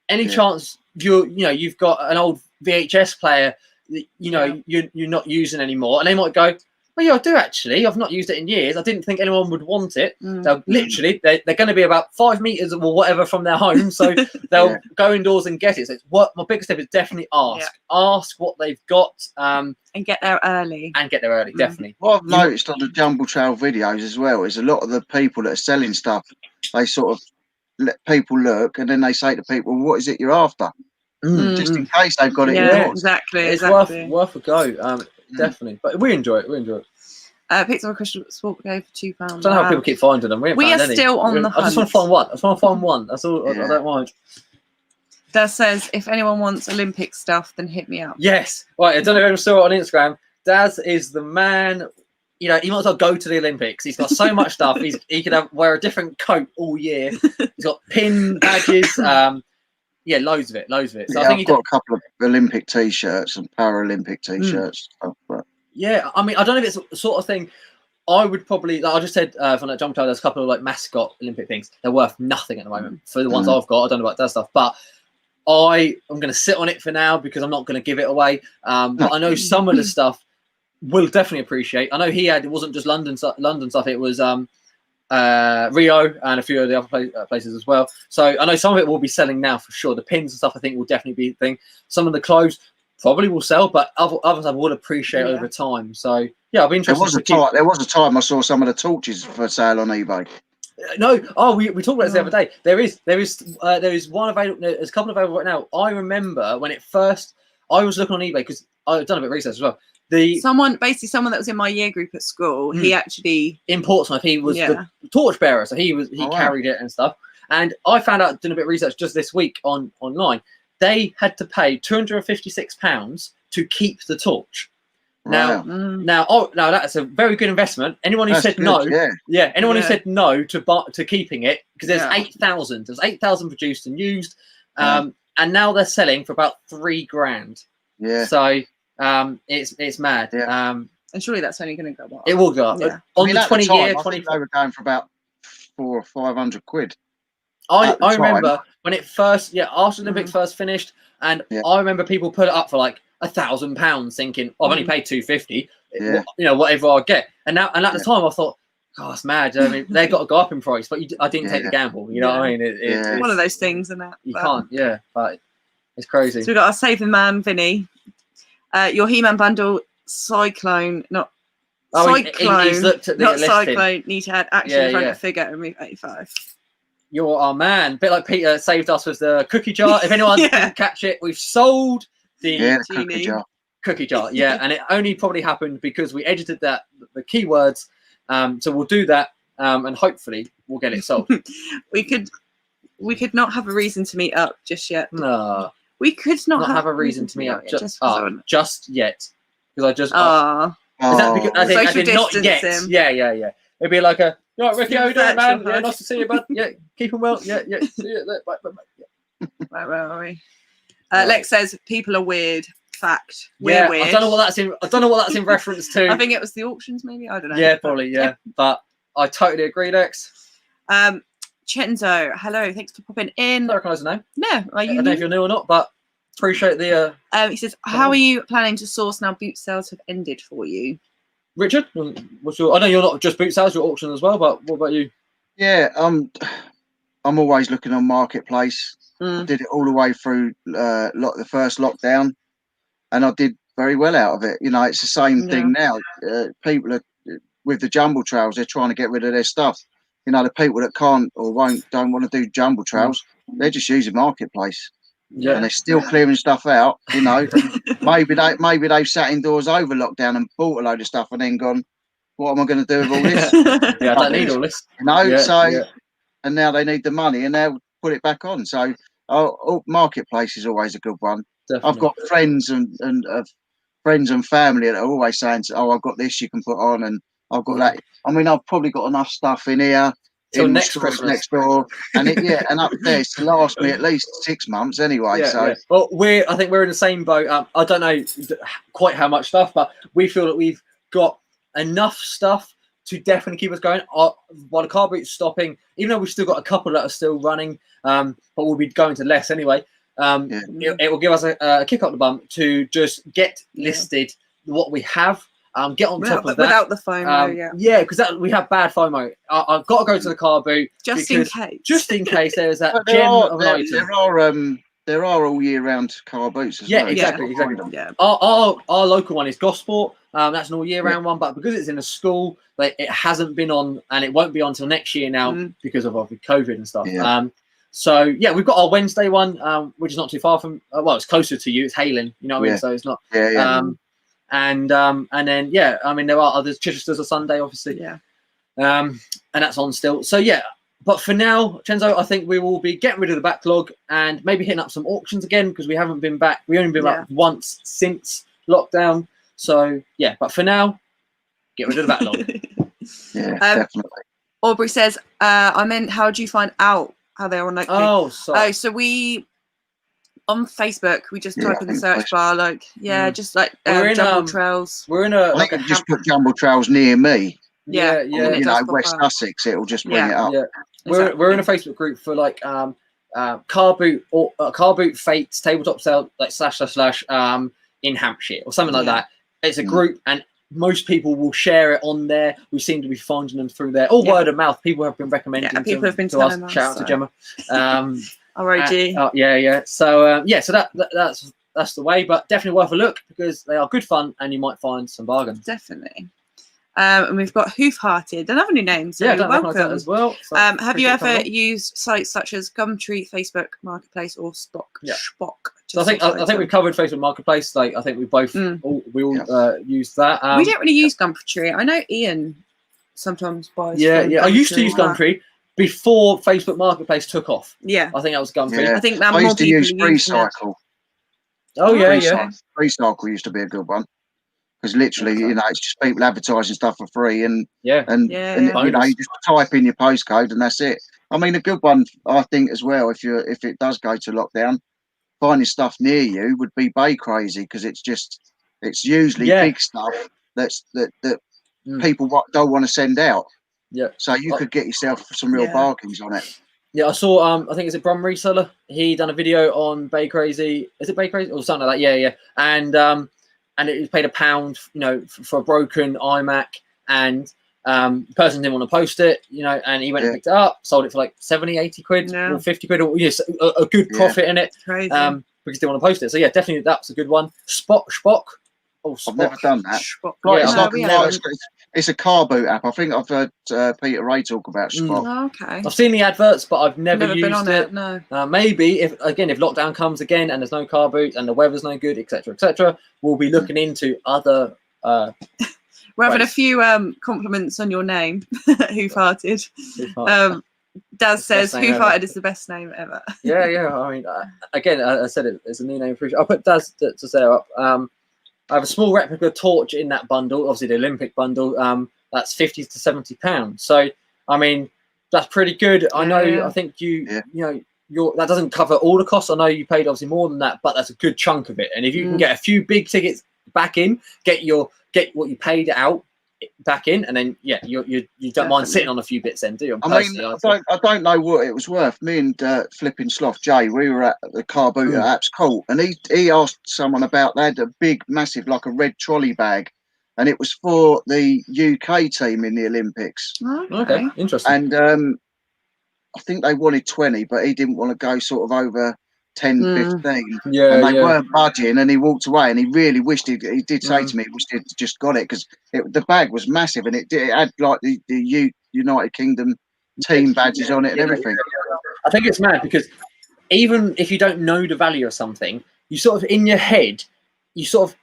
Any chance you've got an old VHS player that you're not using anymore, and they might go, well, yeah, I do actually. I've not used it in years. I didn't think anyone would want it. They'll literally, they're going to be about 5 meters or whatever from their home, so they'll go indoors and get it. So my biggest tip is definitely ask what they've got, and get there early. Definitely. What I've noticed on the Jumble Trail videos as well is a lot of the people that are selling stuff, they sort of let people look, and then they say to people, "What is it you're after?" Just in case they've got it. Yeah, exactly. It's worth a go. Definitely, but we enjoy it. Picked up a crystal sport go for £2. I don't know how people keep finding them. We are still on the hunt. I just want to find one. That's all. I don't mind. Daz says, if anyone wants Olympic stuff, then hit me up. Yes. Right. I don't know if anyone saw it on Instagram. Daz is the man. You know, he might as well go to the Olympics. He's got so much stuff. He could wear a different coat all year. He's got pin badges. Yeah, loads of it. So I think I've got a couple of Olympic T-shirts and Paralympic T-shirts. Yeah, I mean, I don't know if it's the sort of thing I would probably. Like I just said from that Jump Trail, there's a couple of like mascot Olympic things. They're worth nothing at the moment for the ones I've got. I don't know about that stuff, but I'm going to sit on it for now because I'm not going to give it away. But I know some of the stuff will definitely appreciate. I know it wasn't just London stuff. It was Rio and a few of the other places as well. So I know some of it will be selling now for sure. The pins and stuff I think will definitely be a thing. Some of the clothes probably will sell, but others I would appreciate over time. So yeah, I'll be interested. There was a time I saw some of the torches for sale on eBay. No, we talked about this the other day. There is one available. There's a couple available right now. I remember when it first. I was looking on eBay because I've done a bit of research as well. Someone that was in my year group at school, he actually in Portsmouth, he was the torch bearer, so he carried it and stuff. And I found out doing a bit of research just this week online, they had to pay £256 to keep the torch. Now that's a very good investment. Anyone who said no, anyone who said no to keeping it, because there's 8,000. There's 8,000 produced and used, and now they're selling for about $3,000. Yeah. So. It's mad. Yeah. And surely that's only going to go up. It will go up. Yeah. On the 20 year, 20. They were going for about 400 or 500 quid. I remember when it first, after the Olympics first finished, and I remember people put it up for like £1,000, thinking, I've only paid $250. You know, whatever I get. And at the time, I thought, oh, it's mad. I mean, they got to go up in price, but I didn't take the gamble. You know what I mean? It's one of those things, isn't it? You can't. Yeah, but it's crazy. So we got our saving man, Vinny. Your He-Man bundle, Cyclone, not Cyclone, he's looked at the not listing. Cyclone, need to add action in front of figure and remove 85. You're our man. A bit like Peter saved us with the cookie jar. If anyone didn't catch it, we've sold the cookie jar. Yeah, and it only probably happened because we edited the keywords. So we'll do that, and hopefully we'll get it sold. We could not have a reason to meet up just yet. No. We could not have a reason to meet up just yet, because I just. Is that because I did not yet? Yeah. It'd be like a. Right, Ricky, how you doing, man? Yeah, nice to see you, bud. Yeah, keep him well. Yeah. See you. Bye. Right, where are we? Lex says people are weird. Fact. We're weird. I don't know what that's in reference to. I think it was the auctions, maybe. I don't know. Yeah, probably. Yeah, but I totally agree, Lex. Chenzo, hello, thanks for popping in. I recognise the name. No, are you? I don't know if you're new or not, but appreciate the. He says, "How are you planning to source now? Boot sales have ended for you." Richard, what's your? I know you're not just boot sales, you're auction as well, but what about you? Yeah, I'm always looking on Marketplace. I did it all the way through the first lockdown, and I did very well out of it. You know, it's the same thing now. People are with the jumble trails. They're trying to get rid of their stuff. You know, the people that can't or don't want to do jumble trails, they're just using Marketplace. Yeah, and they're still clearing stuff out. You know, maybe they've sat indoors over lockdown and bought a load of stuff and then gone, what am I going to do with all this? Yeah, I don't need all this. You know, and now they need the money and they'll put it back on. So Marketplace is always a good one. Definitely. I've got friends and family that are always saying, "Oh, I've got this you can put on," and I've got that. I mean, I've probably got enough stuff in here. Till next door, and and up there it's to last me at least 6 months anyway. Well, I think we're in the same boat. I don't know quite how much stuff, but we feel that we've got enough stuff to definitely keep us going. While the car boot's stopping, even though we've still got a couple that are still running, but we'll be going to less anyway. It will give us a kick up the bum to just get listed what we have. Get on top of that without the FOMO. Because we have bad FOMO. I've got to go to the car boot just in case. Just in case there's that gem of an item. There are all year round car boots as well. Exactly. Yeah. Our local one is Gosport. That's an all year round one, but because it's in a school, it hasn't been on, and it won't be on until next year now because of COVID and stuff. So we've got our Wednesday one, which is not too far from. It's closer to you. It's Hailing. You know what I mean? So it's not. And then I mean there are others. Chichester's a Sunday, obviously. And that's on still. So but for now, Chenzo, I think we will be getting rid of the backlog and maybe hitting up some auctions again because we haven't been back. We only been back once since lockdown. So but for now, get rid of the backlog. Definitely. Aubrey says, I meant, how do you find out how they're on so we on Facebook, we just type in the search bar, just like Jumble Trails. We're in a. I think I just put Jumble Trails near me. Yeah. You know, West Sussex, it'll just bring it up. Yeah. We're in a Facebook group for car boot fates tabletop sale / in Hampshire or something like that. It's a group and most people will share it on there. We seem to be finding them through there. All word of mouth. People have been recommending people have been to us. Shout out to Gemma. ROG. So that's the way, but definitely worth a look because they are good fun and you might find some bargains. Definitely. And we've got Hoof-Hearted, another new name. So I don't recognise that as well. So have you ever used sites such as Gumtree, Facebook Marketplace, or Spock? So I think we've covered Facebook Marketplace. I think we both all use that. We don't really use Gumtree. I know Ian sometimes buys. I used to use Gumtree before Facebook Marketplace took off. I think that was Gumtree. I think that I used to use Recycle. Recycle used to be a good one. Because literally, you know, it's just people advertising stuff for free, and you know, you just type in your postcode and that's it. I mean, a good one, I think, as well. If it does go to lockdown, finding stuff near you would be Bay Crazy because it's usually big stuff that people don't want to send out. So you could get yourself some real bargains on it. I saw. I think it's Brum Reseller. He done a video on Bay Crazy. Is it Bay Crazy or something like that? And it was paid £1, you know, for a broken iMac, and the person didn't want to post it, you know, and he went and picked it up, sold it for like 70, 80 quid or 50 quid, or a good profit in it. Crazy. Because they didn't want to post it. So definitely that's a good one. Spock. Oh, I've never done that. It's a car boot app. I think I've heard Peter Ray talk about Spock. Okay. I've seen the adverts, but I've never used been on it. No. Maybe if lockdown comes again and there's no car boot and the weather's no good, etc., we'll be looking into other. We're having a few compliments on your name, Hoof-Hearted. Daz says Hoof-Hearted is the best name ever. I mean, again, I said it's a new name. I'll put Daz to set up. I have a small replica torch in that bundle, obviously the Olympic bundle. That's £50 to £70. So, I mean, that's pretty good. I know. I think you know, that doesn't cover all the costs. I know you paid obviously more than that, but that's a good chunk of it. And if you can get a few big tickets back in, get what you paid out, back in, and then you don't mind sitting on a few bits then, do you? I mean, I don't know what it was worth. Me and Flipping Sloth Jay, we were at the car boot at Apps Court, and he asked someone about, they had a big, massive, like a red trolley bag, and it was for the UK team in the Olympics. Okay, interesting. And I think they wanted 20, but he didn't want to go sort of over 10, 15. Yeah, and they weren't budging, and he walked away, and he really wished he did say to me, he wished he'd just got it, because the bag was massive, and it had like the United Kingdom team badges on it and everything. I think it's mad, because even if you don't know the value of something, you sort of, in your head, you sort of,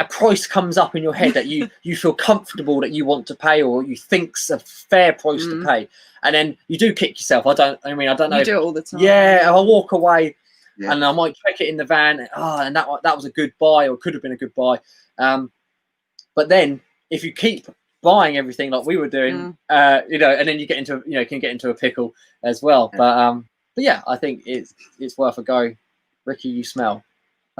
a price comes up in your head that you feel comfortable that you want to pay, or you think's a fair price to pay, and then you do kick yourself. I don't know. You do it all the time. Yeah, I'll walk away, and I might check it in the van. And that was a good buy, or could have been a good buy. But then if you keep buying everything like we were doing, and then you get into can get into a pickle as well. But yeah, I think it's worth a go. Ricky, you smell.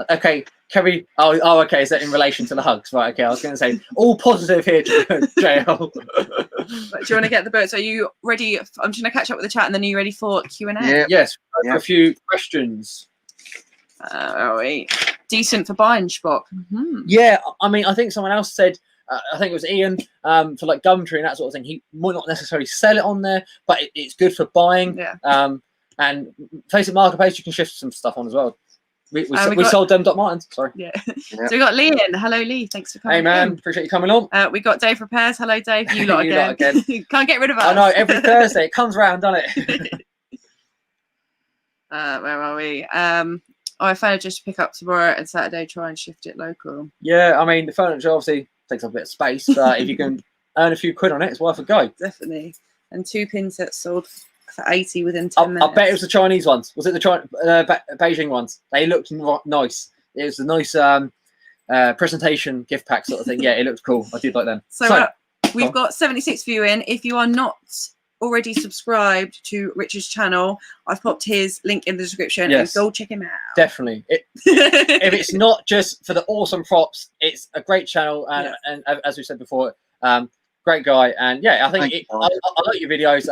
Okay, can we? Oh, okay. Is that in relation to the hugs? Right. Okay, I was going to say all positive here, JL. Do you want to get the boats? Are you ready? I'm just going to catch up with the chat, and then are you ready for Q&A? Yeah. Yes. A few questions. Are we decent for buying, Spock? Yeah, I mean, I think someone else said. I think it was Ian for like Gumtree and that sort of thing. He might not necessarily sell it on there, but it's good for buying. Yeah. And Facebook Marketplace, you can shift some stuff on as well. We sold them Martins. Sorry. Yeah. So we got Lee in. Hello, Lee. Thanks for coming. Hey, man. Appreciate you coming on. We got Dave Repairs. Hello, Dave. You lot again. Can't get rid of us. I know. Every Thursday it comes round, doesn't it? Where are we? I found just pick up tomorrow and Saturday. Try and shift it local. Yeah. I mean, the furniture obviously takes up a bit of space, but if you can earn a few quid on it, it's worth a go. Definitely. And 2 pin sets sold for 80 within 10 minutes. I bet it was the Chinese ones. Was it the Beijing ones? They looked nice. It was a nice presentation gift pack sort of thing. Yeah, it looked cool. I did like them. So we've got 76 of you in. If you are not already subscribed to Richard's channel, I've popped his link in the description. Yes. And go check him out. Definitely. If it's not just for the awesome props, it's a great channel. And as we said before, great guy, and yeah, I think I like your videos.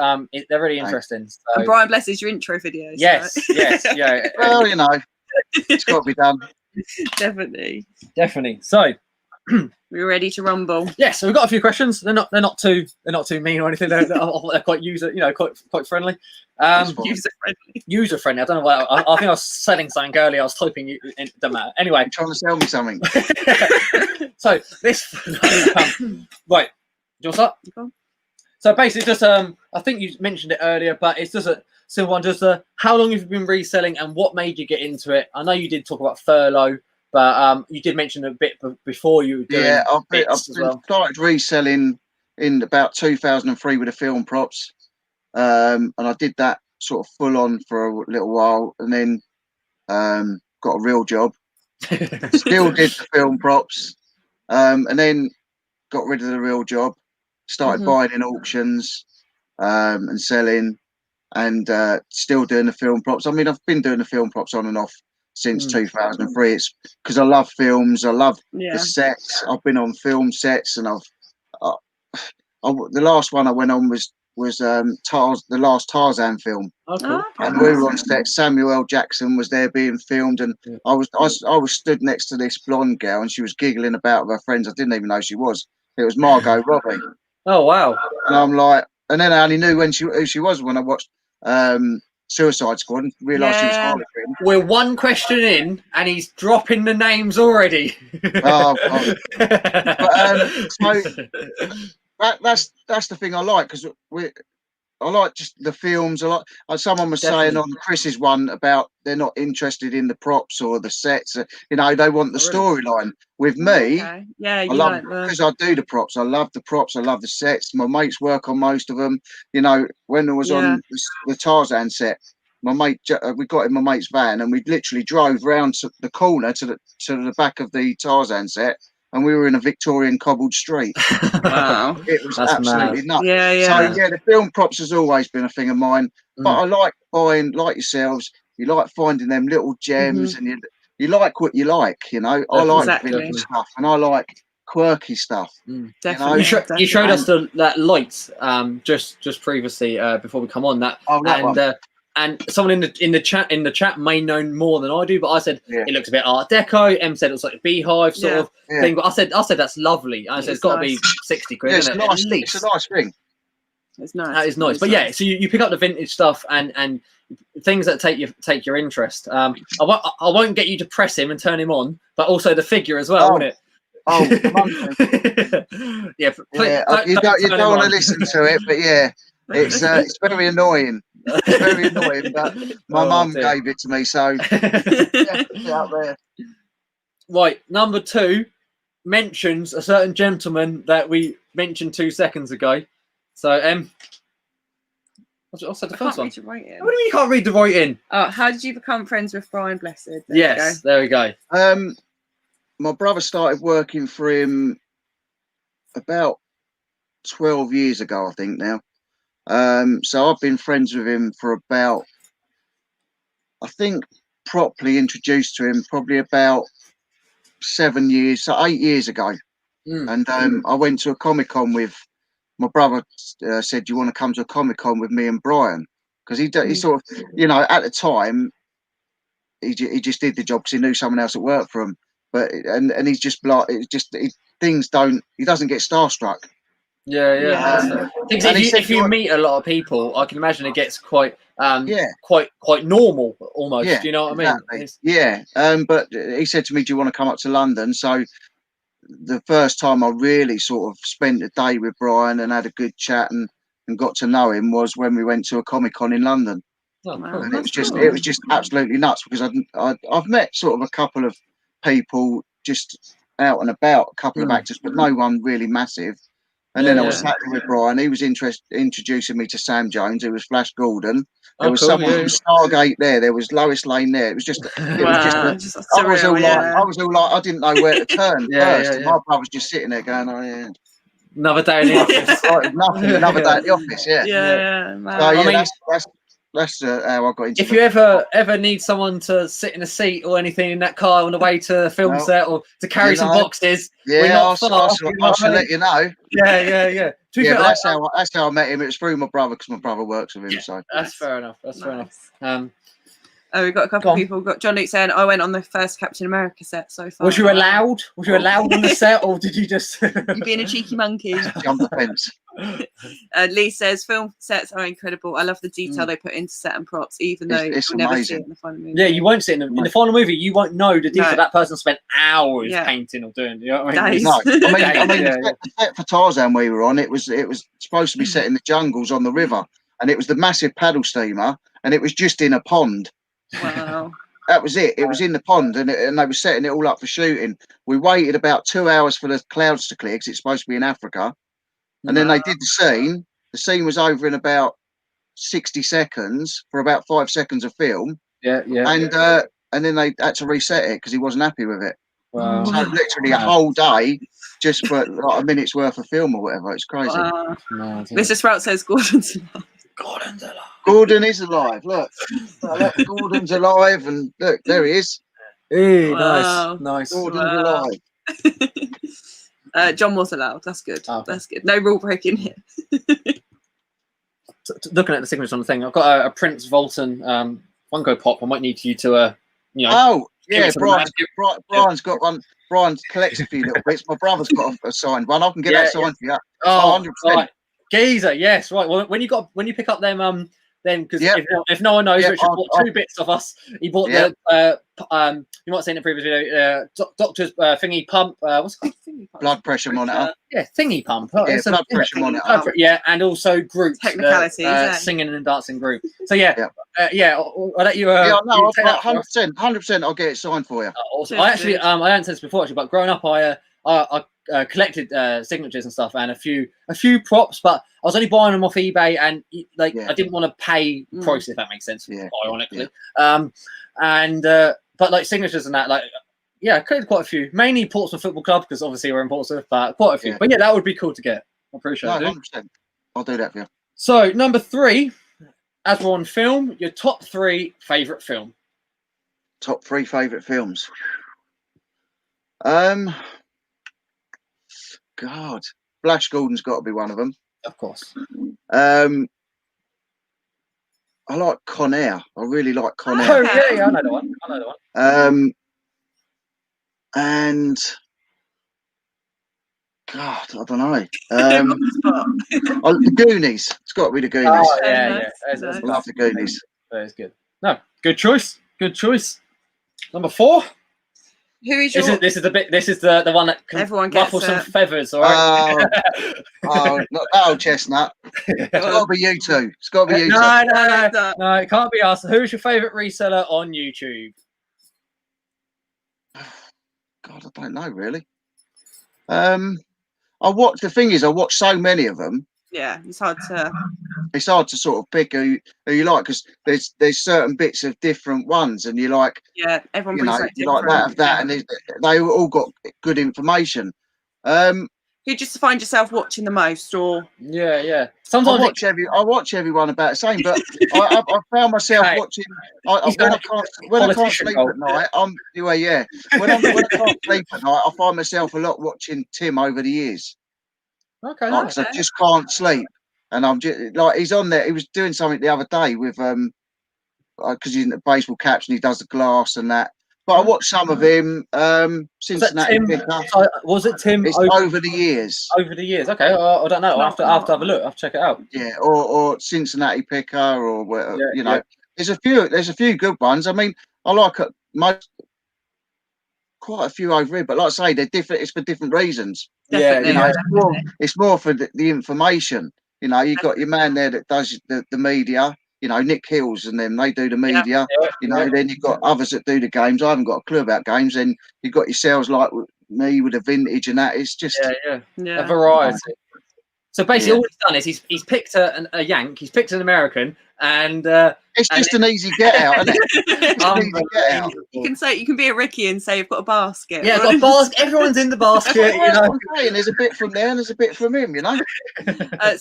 They're really interesting. So. And Brian blesses your intro videos. Yes, so. Yes, yeah. Well, it's got to be done. Definitely. So, we're ready to rumble. Yeah, so we've got a few questions. They're not too mean or anything. They're quite quite friendly. User friendly. I don't know why. I think I was selling something earlier. I was typing. It doesn't matter. Anyway, you're trying to sell me something. So this right. Do you want to start? So basically, just I think you mentioned it earlier, but it's just a simple one. Just how long have you been reselling, and what made you get into it? I know you did talk about furlough, but you did mention a bit before you were doing. Yeah, I've started reselling in about 2003 with the film props, and I did that sort of full on for a little while, and then got a real job. Still did the film props, and then got rid of the real job. Started buying in auctions and selling, and still doing the film props. I mean, I've been doing the film props on and off since 2003. It's because I love films. I love the sets. I've been on film sets, and the last one I went on was the last Tarzan film. Okay. And we were on set. Samuel L. Jackson was there being filmed, and I was stood next to this blonde girl, and she was giggling about her friends. I didn't even know who she was. It was Margot Robbie. Oh wow! And I'm like, and then I only knew who she was when I watched Suicide Squad and realised she was Harley Quinn. We're one question in, and he's dropping the names already. Oh, but, that's the thing I like, because I like just the films. I like. Someone was saying on Chris's one about they're not interested in the props or the sets. They want the storyline. With me, I love because I do the props. I love the props. I love the sets. My mates work on most of them. When I was on the Tarzan set, my mate, we got in my mate's van, and we literally drove round to the corner to the back of the Tarzan set. And we were in a Victorian cobbled street. Wow. It was absolutely nuts. Yeah. So, the film props has always been a thing of mine. But I like buying, like yourselves, you like finding them little gems, and you like what you like, I like vintage stuff. And I like quirky stuff. Definitely. You showed us that lights just previously before we come on that. And someone in the chat may know more than I do, but I said it looks a bit Art Deco. Em said it looks like a beehive sort of thing, but I said that's lovely. I said it's got to be 60 quid, isn't it? At least. It's a nice thing. It's nice. That is nice. But yeah, so you pick up the vintage stuff and things that take your interest. I won't get you to press him and turn him on, but also the figure as well, won't it? Oh, you don't want to listen to it, but yeah, it's very annoying. It's very annoying, but my mum gave it to me, so it's out there. Right, number 2 mentions a certain gentleman that we mentioned 2 seconds ago. So, what's the first one? What do you mean you can't read the writing? Oh, how did you become friends with Brian Blessed? There we go. My brother started working for him about 12 years ago, I think now. So I've been friends with him for about, I think, properly introduced to him probably about 8 years ago. And I went to a Comic-Con with my brother. Said, "Do you want to come to a Comic-Con with me and Brian?" Because he sort of, at the time, he just did the job because he knew someone else that worked for him. But and he's just like, he doesn't get starstruck. If you meet a lot of people, I can imagine it gets quite normal almost. Do you know what I mean? But he said to me, "Do you want to come up to London?" So the first time I really sort of spent a day with Brian and had a good chat and got to know him was when we went to a Comic-Con in London. And it was just absolutely nuts because I've met sort of a couple of people just out and about, a couple of actors, but no one really massive. And then I was sat with Brian. He was introducing me to Sam Jones, who was Flash Gordon. There was someone from Stargate there. There was Lois Lane there. It was just, I was all like, I didn't know where to turn first. And my brother was just sitting there going, "Oh yeah, another day in the office." Another day at the office. So that's how I got into. If you ever need someone to sit in a seat or anything in that car on the way to the film set or to carry some boxes, I shall let you know. Yeah. That's how I met him. It was through my brother because my brother works with him. So that's fair enough. Fair enough. We've got a couple of people. We've got John Luke saying, "I went on the first Captain America set so far." Was you allowed? Was you allowed on the set, or did you just? You being a cheeky monkey. Jump the fence. Lee says, "Film sets are incredible. I love the detail they put into set and props, even though it's you'll never see it in the final movie." Yeah, you won't see it in the final movie. You won't know the detail that person spent hours painting or doing. You know what I mean? No, the set for Tarzan we were on, it was supposed to be set in the jungles on the river, and it was the massive paddle steamer, and it was just in a pond. Wow. That was it. It was in the pond, and they were setting it all up for shooting. We waited about 2 hours for the clouds to clear because it's supposed to be in Africa, and then they did the scene. The scene was over in about 60 seconds for about 5 seconds of film. And then they had to reset it because he wasn't happy with it. Wow. So literally a whole day just for like a minute's worth of film or whatever. It's crazy. Mr. Sprout says Gordon's alive. Gordon's alive. Gordon is alive. Look, Gordon's alive, and look, there he is. Hey, nice. Gordon's alive. John was allowed. That's good. That's good. No rule breaking here. Looking at the signatures on the thing, I've got a Prince Volton Funko Pop. I might need you to, Brian's got one. Brian collects a few little bits. My brother's got a signed one. I can get that signed for you. 100%. Right. Geezer, yes, right. Well, when you pick up them because if no one knows, Richard bought 2 bits of us. He bought the you might have seen it in the previous video. Doctor's thingy pump. What's it called? Thingy pump. Blood pressure monitor. Thingy pump. Blood pressure monitor. And also groups. Technicalities. Singing and dancing group. So I'll let you. 100%. I'll get it signed for you. Awesome. I actually, I hadn't said this before actually, but growing up, I collected signatures and stuff and a few props, but I was only buying them off eBay and I didn't want to pay price, if that makes sense, ironically. But like signatures and that, I collected quite a few, mainly Portsmouth Football Club because obviously we're in Portsmouth, but quite a few. But that would be cool to get. I appreciate it. 100%. I'll do that for you. So number 3, as we're on film, your top 3 favourite film. Top 3 favourite films. God, Flash Gordon's got to be one of them. Of course. I like Conair. I really like Conair. Oh yeah, I know the one. And God, I don't know. The Goonies. It's got to be the Goonies. Oh yeah. I love the Goonies. That is good. No, good choice. Good choice. Number 4. Who is your? This is the one that can ruffle some feathers. All right. Not that old chestnut. It's got to be you two. It's got to be you two. No, it can't be us. Who's your favourite reseller on YouTube? God, I don't know really. The thing is, I watch so many of them. Yeah, it's hard to sort of pick who you like, because there's certain bits of different ones, and you like. Yeah, everyone brings you like that, and they all got good information. Who just find yourself watching the most, or? Yeah. Sometimes I watch everyone about the same, but I found myself watching. When I can't sleep at night, When I can't sleep at night, I find myself a lot watching Tim over the years. Okay. Because I just can't sleep, and I'm just like, he's on there. He was doing something the other day with because he's in the baseball caps and he does the glass and that. But I watched some of him. Cincinnati Picker. Was it Tim? It's over the years. Over the years. Okay. I don't know. I'll have to have a look. I'll have to check it out. Yeah, or Cincinnati Picker, or there's a few good ones. I mean, I like quite a few over here, but like I say, they're different. It's for different reasons. Definitely. It's more for the information. You've got your man there that does the media. Nick Hills and them, they do the media. Then you've got others that do the games. I haven't got a clue about games. Then you've got yourselves like me with the vintage and that. It's just a variety. So basically, all he's done is he's picked a Yank, he's picked an American, and it's just an easy get out, isn't it? You can be a Ricky and say you've got a basket. Yeah, I've got a basket. Everyone's in the basket. There's a bit from there and there's a bit from him. So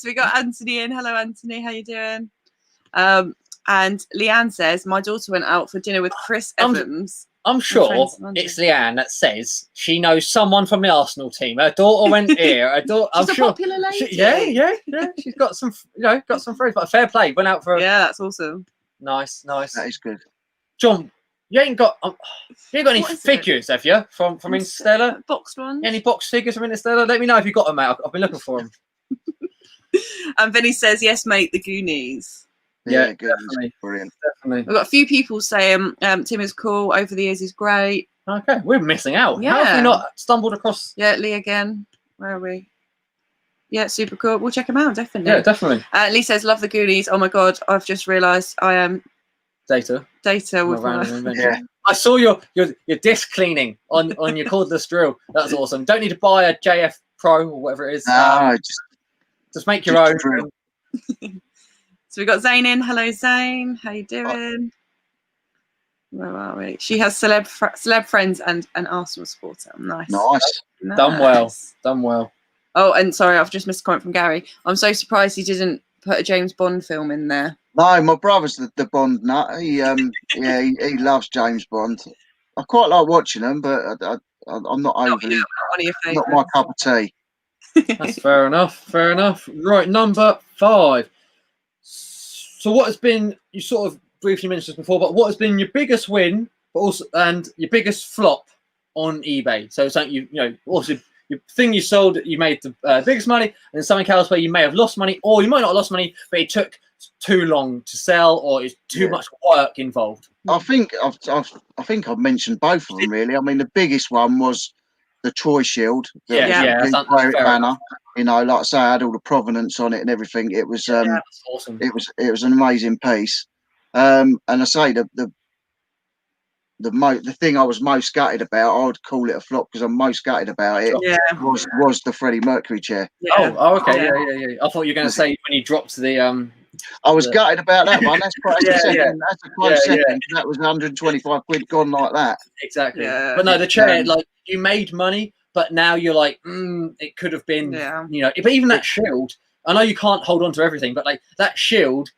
we got Anthony in. Hello, Anthony. How you doing? And Leanne says my daughter went out for dinner with Chris Evans. I'm sure it's Leanne that says she knows someone from the Arsenal team. Her daughter went here. She's a popular lady. Yeah. She's got some, friends. But fair play. Went out for. Yeah, that's awesome. Nice. That is good. John, you ain't got any figures, have you? From Interstellar? Boxed ones. Any box figures from Interstellar? Let me know if you got them, mate. I've been looking for them. And Vinny says, "Yes, mate. The Goonies." Yeah, good. Definitely. Brilliant. Definitely. We've got a few people saying Tim is cool. Over the years, he's great. Okay, we're missing out. Yeah. How have we not stumbled across? Yeah, Lee again. Where are we? Yeah, super cool. We'll check him out, definitely. Yeah, definitely. Lee says, "Love the Goonies." Oh my god, I've just realised I am data with yeah. I saw your disc cleaning on your cordless drill. That's awesome. Don't need to buy a JF Pro or whatever it is. No, just make your own. Drill. So we got Zane in. Hello, Zane. How you doing? Where are we? She has celeb friends and an Arsenal supporter. Nice. Done well. Oh, and sorry, I've just missed a comment from Gary. I'm so surprised he didn't put a James Bond film in there. No, my brother's the Bond nut. He loves James Bond. I quite like watching them, but I'm not overly. Not my cup of tea. That's fair enough. Right, number 5. So what has been, you sort of briefly mentioned this before, but what has been your biggest win, but also and your biggest flop on eBay? So something also your thing you sold, you made the biggest money, and then something else where you may have lost money, or you might not have lost money, but it took too long to sell, or it's too much work involved. I think I've mentioned both of them really. I mean, the biggest one was the Troy Shield. That's banner. Like I say, I had all the provenance on it and everything. It was that's awesome. It was an amazing piece. And I say the thing I was most gutted about, I would call it a flop because I'm most gutted about it. Yeah. Was the Freddie Mercury chair. Yeah. Oh, okay. Yeah. I thought you were going to say when you dropped the I was gutted about that one. That's quite a second. That's a close second. Yeah. That was 125 quid gone like that. Exactly. Yeah. But no, the chair, like you made money, but now you're like, it could have been, But even that shield, I know you can't hold on to everything, but like that shield,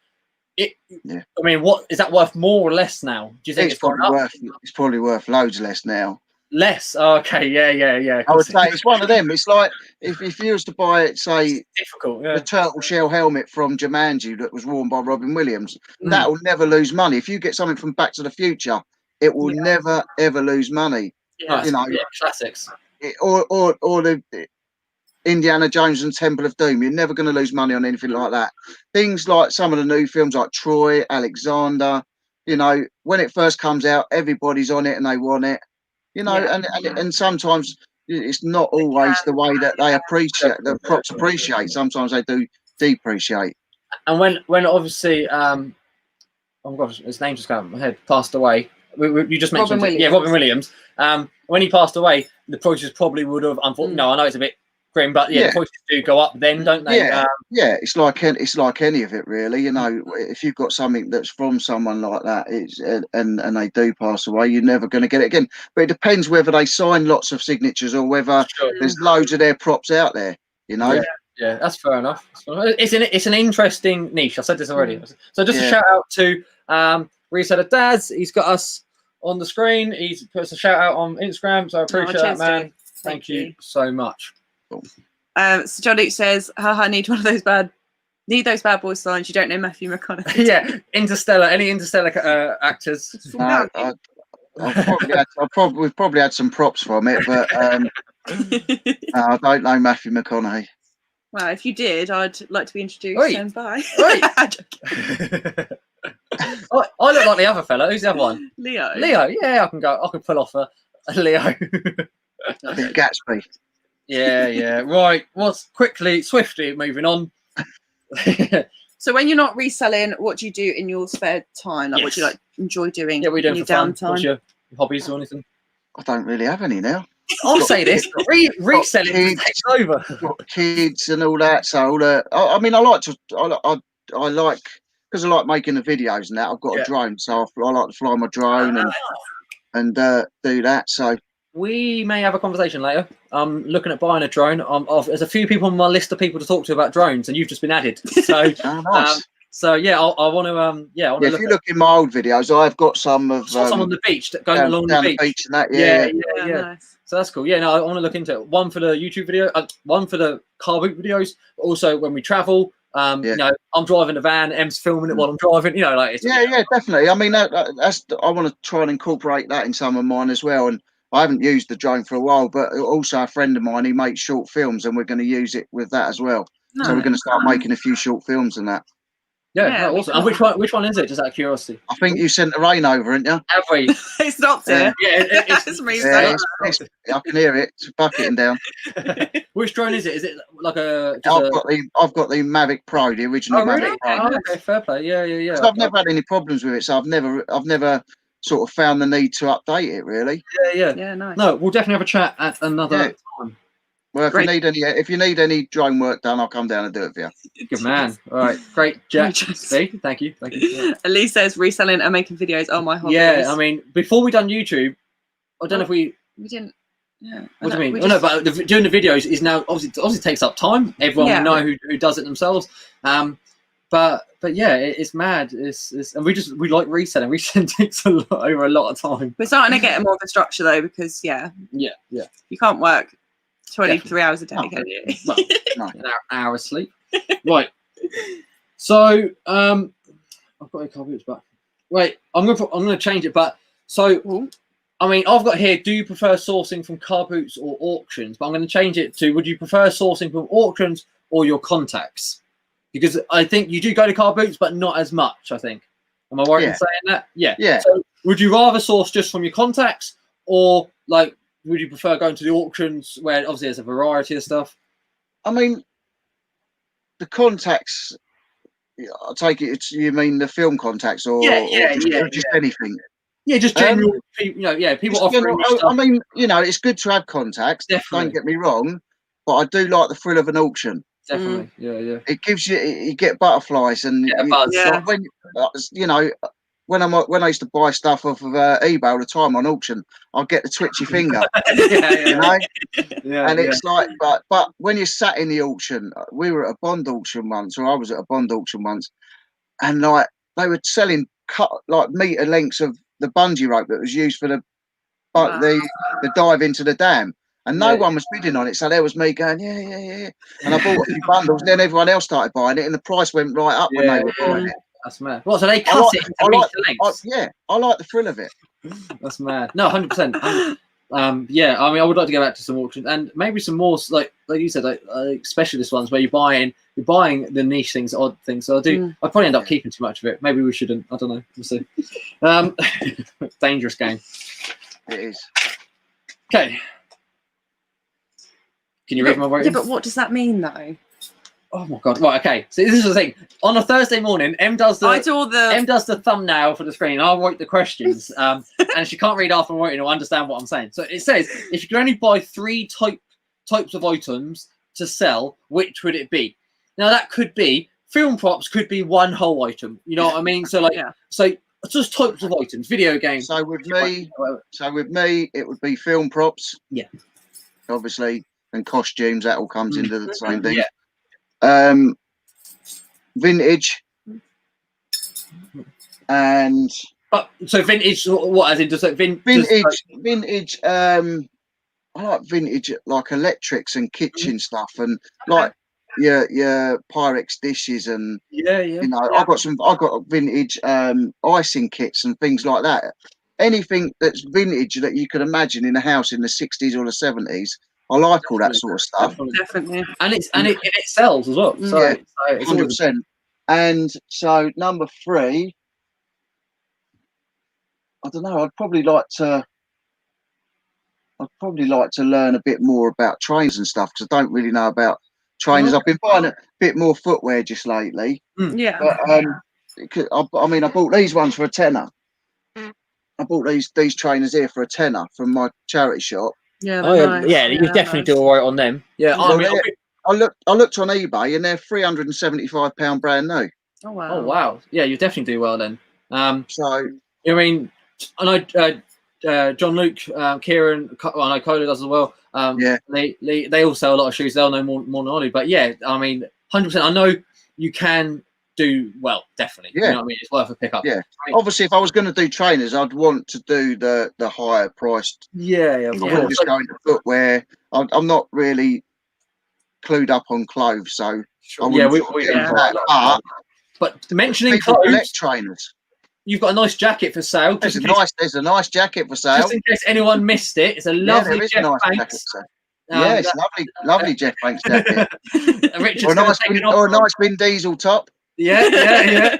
I mean, what is that worth more or less now? Do you think it's probably worth loads less now? Less. Oh, okay. Yeah. I would say it's one of them. It's like if you was to buy, say, difficult. the turtle shell helmet from Jumanji that was worn by Robin Williams, Mm. that will never lose money. If you get something from Back to the Future, it will never ever lose money. Yeah. You know, classics. Or the Indiana Jones and Temple of Doom. You're never going to lose money on anything like that. Things like some of the new films like Troy, Alexander, you know, when it first comes out, everybody's on it and they want it, you know, and sometimes it's not always the way that they appreciate, the props appreciate. Sometimes they do depreciate. And when obviously, oh gosh, his name just came out of my head, passed away. You just mentioned Robin Williams. When he passed away, the prices probably would have, unfortunately, no, I know it's a bit grim, but the prices do go up then, don't they? It's like any of it, really. You know, if you've got something that's from someone like that, it's and they do pass away, you're never going to get it again. But it depends whether they sign lots of signatures or whether there's loads of their props out there. You know. Yeah, that's fair enough. It's an interesting niche. I said this already. So just a shout out to Reseller Daz. He's got us on the screen. He's put us a shout out on Instagram. So I appreciate that, man. Thank you so much. Cool. So John Luke says, haha, need those bad boys signs. You don't know Matthew McConaughey. Yeah, Interstellar. Any Interstellar actors? No, we've probably had some props from it, but no, I don't know Matthew McConaughey. Well, if you did, I'd like to be introduced. And bye. I look like the other fella. Who's the other one? Leo. Yeah, I can pull off a Leo. Gatsby. Yeah. Right. Swiftly moving on. So when you're not reselling, what do you do in your spare time? Like, what do you enjoy doing? Yeah, we do in your for fun. downtime. What's your hobbies or anything? I don't really have any now. I'll say this: reselling takes over. Got kids and all that. So I mean, I like because I like making the videos and that. I've got a drone, so I like to fly my drone and do that. So we may have a conversation later. I'm looking at buying a drone. There's a few people on my list of people to talk to about drones, and you've just been added. So, nice. So yeah, I want to. If you look in my old videos, I've got some of some on the beach going along the beach and that. Yeah. Nice. So that's cool. Yeah, no, I want to look into it. One for the YouTube video, one for the car boot videos. But also when we travel, you know, I'm driving the van, Em's filming it while I'm driving. You know, like it's, definitely. I mean, that's I want to try and incorporate that in some of mine as well. And I haven't used the drone for a while, but also a friend of mine, he makes short films, and we're going to use it with that as well. So we're going to start making a few short films and that. Yeah, awesome. And which one is it? Just out of curiosity. I think you sent the rain over, haven't you? Have we? It stopped it. Yeah, it's me. I can hear it. It's bucketing down. Which drone is it? Is it like I've got the Mavic Pro, the original Mavic Pro. Oh, okay, fair play. Yeah. I've never had any problems with it, so I've never sort of found the need to update it, really. Yeah, nice. No, we'll definitely have a chat at another time. Well, if you need any drone work done, I'll come down and do it for you. Good man. All right, great, Jack. See, thank you. Yeah. Elise says reselling and making videos are my hobbies. Yeah, I mean, before we done YouTube, I don't know if we didn't. Yeah. What do you mean? No, but doing the videos is now obviously takes up time. Everyone will know who does it themselves. But yeah, it's mad. It's and we like reselling. Reselling takes over a lot of time. We're starting to get more of a structure though, because yeah, you can't work 23 hours a day, can you? Well, an hour of sleep. Right. So I've got a copy, but wait, I'm gonna change it. But so I mean, I've got here. Do you prefer sourcing from car boots or auctions? But I'm going to change it to: would you prefer sourcing from auctions or your contacts? Because I think you do go to car boots, but not as much. I think. Am I right in saying that? Yeah. So would you rather source just from your contacts, or like would you prefer going to the auctions where obviously there's a variety of stuff? I mean, the contacts. I take it you mean the film contacts or just anything. Yeah, just general people. People offering stuff. I mean, it's good to have contacts. Definitely. Don't get me wrong, but I do like the thrill of an auction. Definitely, yeah. It gives you get butterflies and when I used to buy stuff off of eBay all the time on auction, I'd get the twitchy finger. And it's like, but when you're sat in the auction, we were at a bond auction once, or I was at a bond auction once, and like they were selling cut like meter lengths of the bungee rope that was used for the the dive into the dam. And no one was bidding on it, so there was me going, yeah. And I bought a few bundles, and then everyone else started buying it, and the price went right up when they were buying it. That's mad. What? So they cut it into lengths? I like the thrill of it. That's mad. No, 100%. Yeah, I mean, I would like to go back to some auctions and maybe some more like you said, like specialist ones where you're buying the niche things, odd things. So I probably end up keeping too much of it. Maybe we shouldn't. I don't know. We'll see. Dangerous game. It is. Okay. Can you read my writing? Yeah, but what does that mean though? Oh my god! Right, okay. So this is the thing. On a Thursday morning, Em does the thumbnail for the screen. I'll write the questions, and she can't read after writing or understand what I'm saying. So it says, if you could only buy 3 types of items to sell, which would it be? Now that could be film props, could be one whole item. You know what I mean? So so just types of items, video games. So with me, it would be film props. Yeah. Obviously, and costumes. That all comes into the same thing. Yeah. Vintage and so vintage. What as in just like vintage? I like vintage, like electrics and kitchen stuff, and like your Pyrex dishes, and you know, I've got vintage icing kits and things like that. Anything that's vintage that you could imagine in a house in the 60s or the 70s. I like all that sort of stuff. Definitely. And it sells as well. So, yeah, so 100%. And so number 3, I don't know. I'd probably like to learn a bit more about trainers and stuff, because I don't really know about trainers. I've been buying a bit more footwear just lately. Yeah. But, I mean, I bought these ones for a tenner. I bought these trainers here for a tenner from my charity shop. Yeah, nice. You definitely do all right on them. Yeah, I looked on eBay and they're £375 brand new. Oh wow! Oh wow! Yeah, you definitely do well then. So I mean, I know John Luke, Kieran, I know Cola does as well. They all sell a lot of shoes. They'll know more than I do. But yeah, I mean, 100%. I know you can do well, definitely. Yeah. You know what I mean? It's worth a pickup. Yeah. Obviously, if I was going to do trainers, I'd want to do the higher priced. Yeah. I wouldn't just go into footwear. I'm not really clued up on clothes, so I wouldn't that. But mentioning people clothes, collect trainers. You've got a nice jacket for sale. There's a nice jacket for sale. Just in case anyone missed it, it's a lovely Jeff Banks. Yes, lovely Jeff Banks jacket. or a nice Vin Diesel top. Yeah.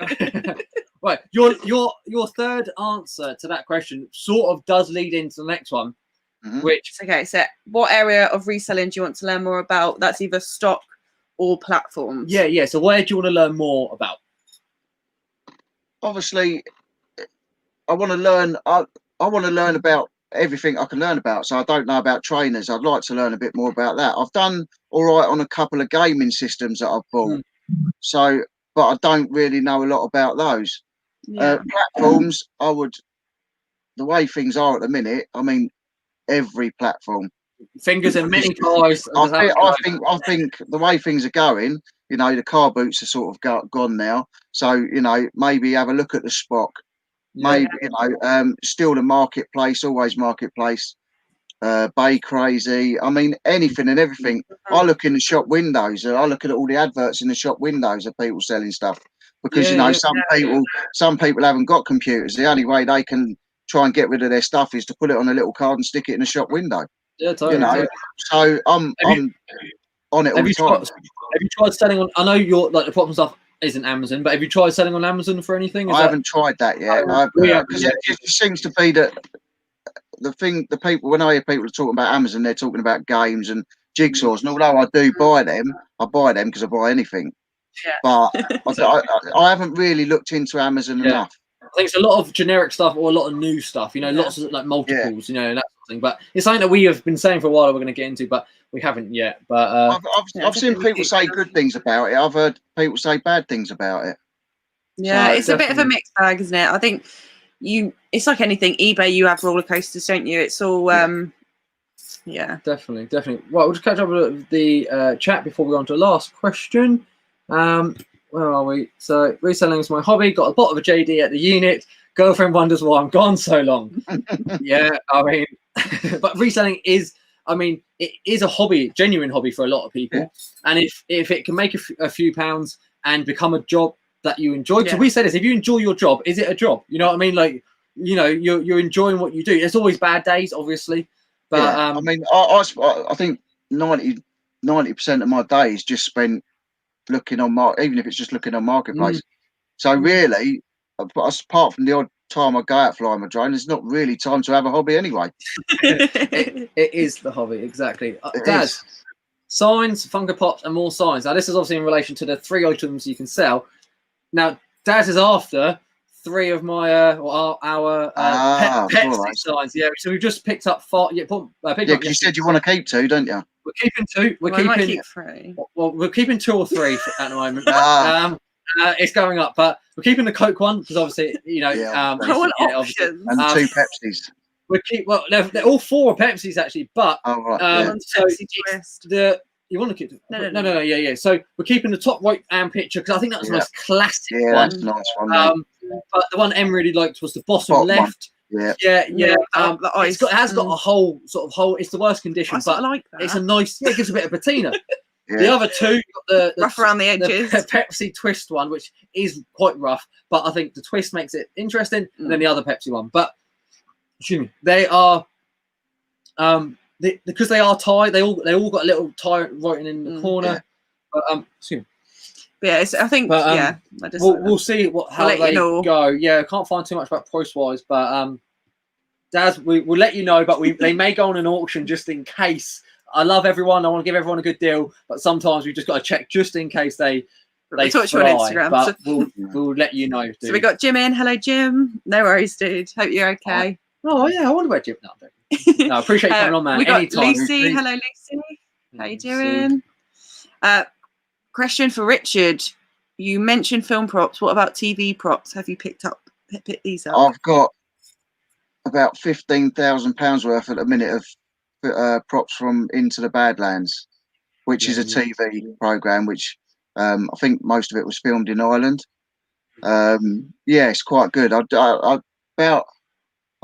Right, your third answer to that question sort of does lead into the next one, which okay. So, what area of reselling do you want to learn more about? That's either stock or platforms. Yeah. So, where do you want to learn more about? Obviously, I want to learn. I want to learn about everything I can learn about. So I don't know about trainers. I'd like to learn a bit more about that. I've done all right on a couple of gaming systems that I've bought. So, but I don't really know a lot about those. Platforms, the way things are at the minute, I mean, every platform. Fingers in many pies. I think the way things are going, you know, the car boots are sort of gone now. So, you know, maybe have a look at the Spock. Maybe, you know, still the marketplace, always marketplace. Bay Crazy. I mean, anything and everything. I look in the shop windows. I look at all the adverts in the shop windows of people selling stuff, because some people haven't got computers. The only way they can try and get rid of their stuff is to put it on a little card and stick it in the shop window. Yeah, totally. You know, so I'm on it all the time. Have you tried selling on? I know your like the props and stuff isn't Amazon, but have you tried selling on Amazon for anything? I haven't tried that yet. Because it seems to be that the people, when I hear people talking about Amazon, they're talking about games and jigsaws. And although I do buy them because I buy anything. Yeah. But I haven't really looked into Amazon enough. I think it's a lot of generic stuff or a lot of new stuff, you know, lots of like multiples, you know, and that sort of thing. But it's something that we have been saying for a while we're going to get into, but we haven't yet. But I've seen people say good things about it. I've heard people say bad things about it. Yeah, so it's a bit of a mixed bag, isn't it? I think it's like anything. eBay, you have roller coasters, don't you? It's all definitely. Right, we'll just catch up with the chat before we go on to the last question. Where are we? So reselling is my hobby. Got a bottle of a JD at the unit. Girlfriend wonders why I'm gone so long. Yeah, I mean, but reselling is, I mean, it is a hobby, genuine hobby for a lot of people. Yeah. And if it can make a few pounds and become a job that you enjoy, because we say this, if you enjoy your job, is it a job? You know what I mean? Like, you know, you're enjoying what you do. There's always bad days, obviously. But I mean, I think 90% of my day is just spent looking on even if it's just looking on Marketplace. So really, apart from the odd time I go out flying my drone, there's not really time to have a hobby anyway. it is the hobby, exactly. Daz, signs, Funko Pops, and more signs. Now, this is obviously in relation to the 3 items you can sell. Now, Daz is after 3 of my our Pepsi signs. Yeah, so we've just picked up 4. Yeah, you said you want to keep 2, don't you? We're keeping 2. I might keep 3. Well, we're keeping 2 or 3 at the moment. It's going up, but we're keeping the Coke one because obviously, you know, I want options. And 2 Pepsis. They're all 4 Pepsis actually, but so Pepsi you want to keep no, yeah. So we're keeping the top right hand picture because I think that was the most classic one. That's a nice one. But the one Em really liked was the bottom left. Yeah. The ice. It has got a whole sort of hole. It's the worst condition, but I like that. It's a nice. It gives a bit of patina. The other 2, the rough around the edges. The Pepsi twist one, which is quite rough, but I think the twist makes it interesting. And then the other Pepsi one, but excuse me, they are because they are tied. They all got a little tie writing in the corner. But excuse me. Yeah, I think we'll see how they go. Yeah, I can't find too much about price wise, but Daz, we'll let you know. But they may go on an auction just in case. I love everyone. I want to give everyone a good deal, but sometimes we just got to check just in case they talk to you on Instagram. But we'll let you know. Dude. So we got Jim in. Hello, Jim. No worries, dude. Hope you're okay. Oh yeah, I wonder where Jim. No, I appreciate you coming on, man. We got Anytime. Lucy. Hello, Lucy. How you doing? Question for Richard. You mentioned film props. What about TV props? Have you picked these up? I've got about £15,000 worth at the minute of props from Into the Badlands, which is a TV program which I think most of it was filmed in Ireland. It's quite good. I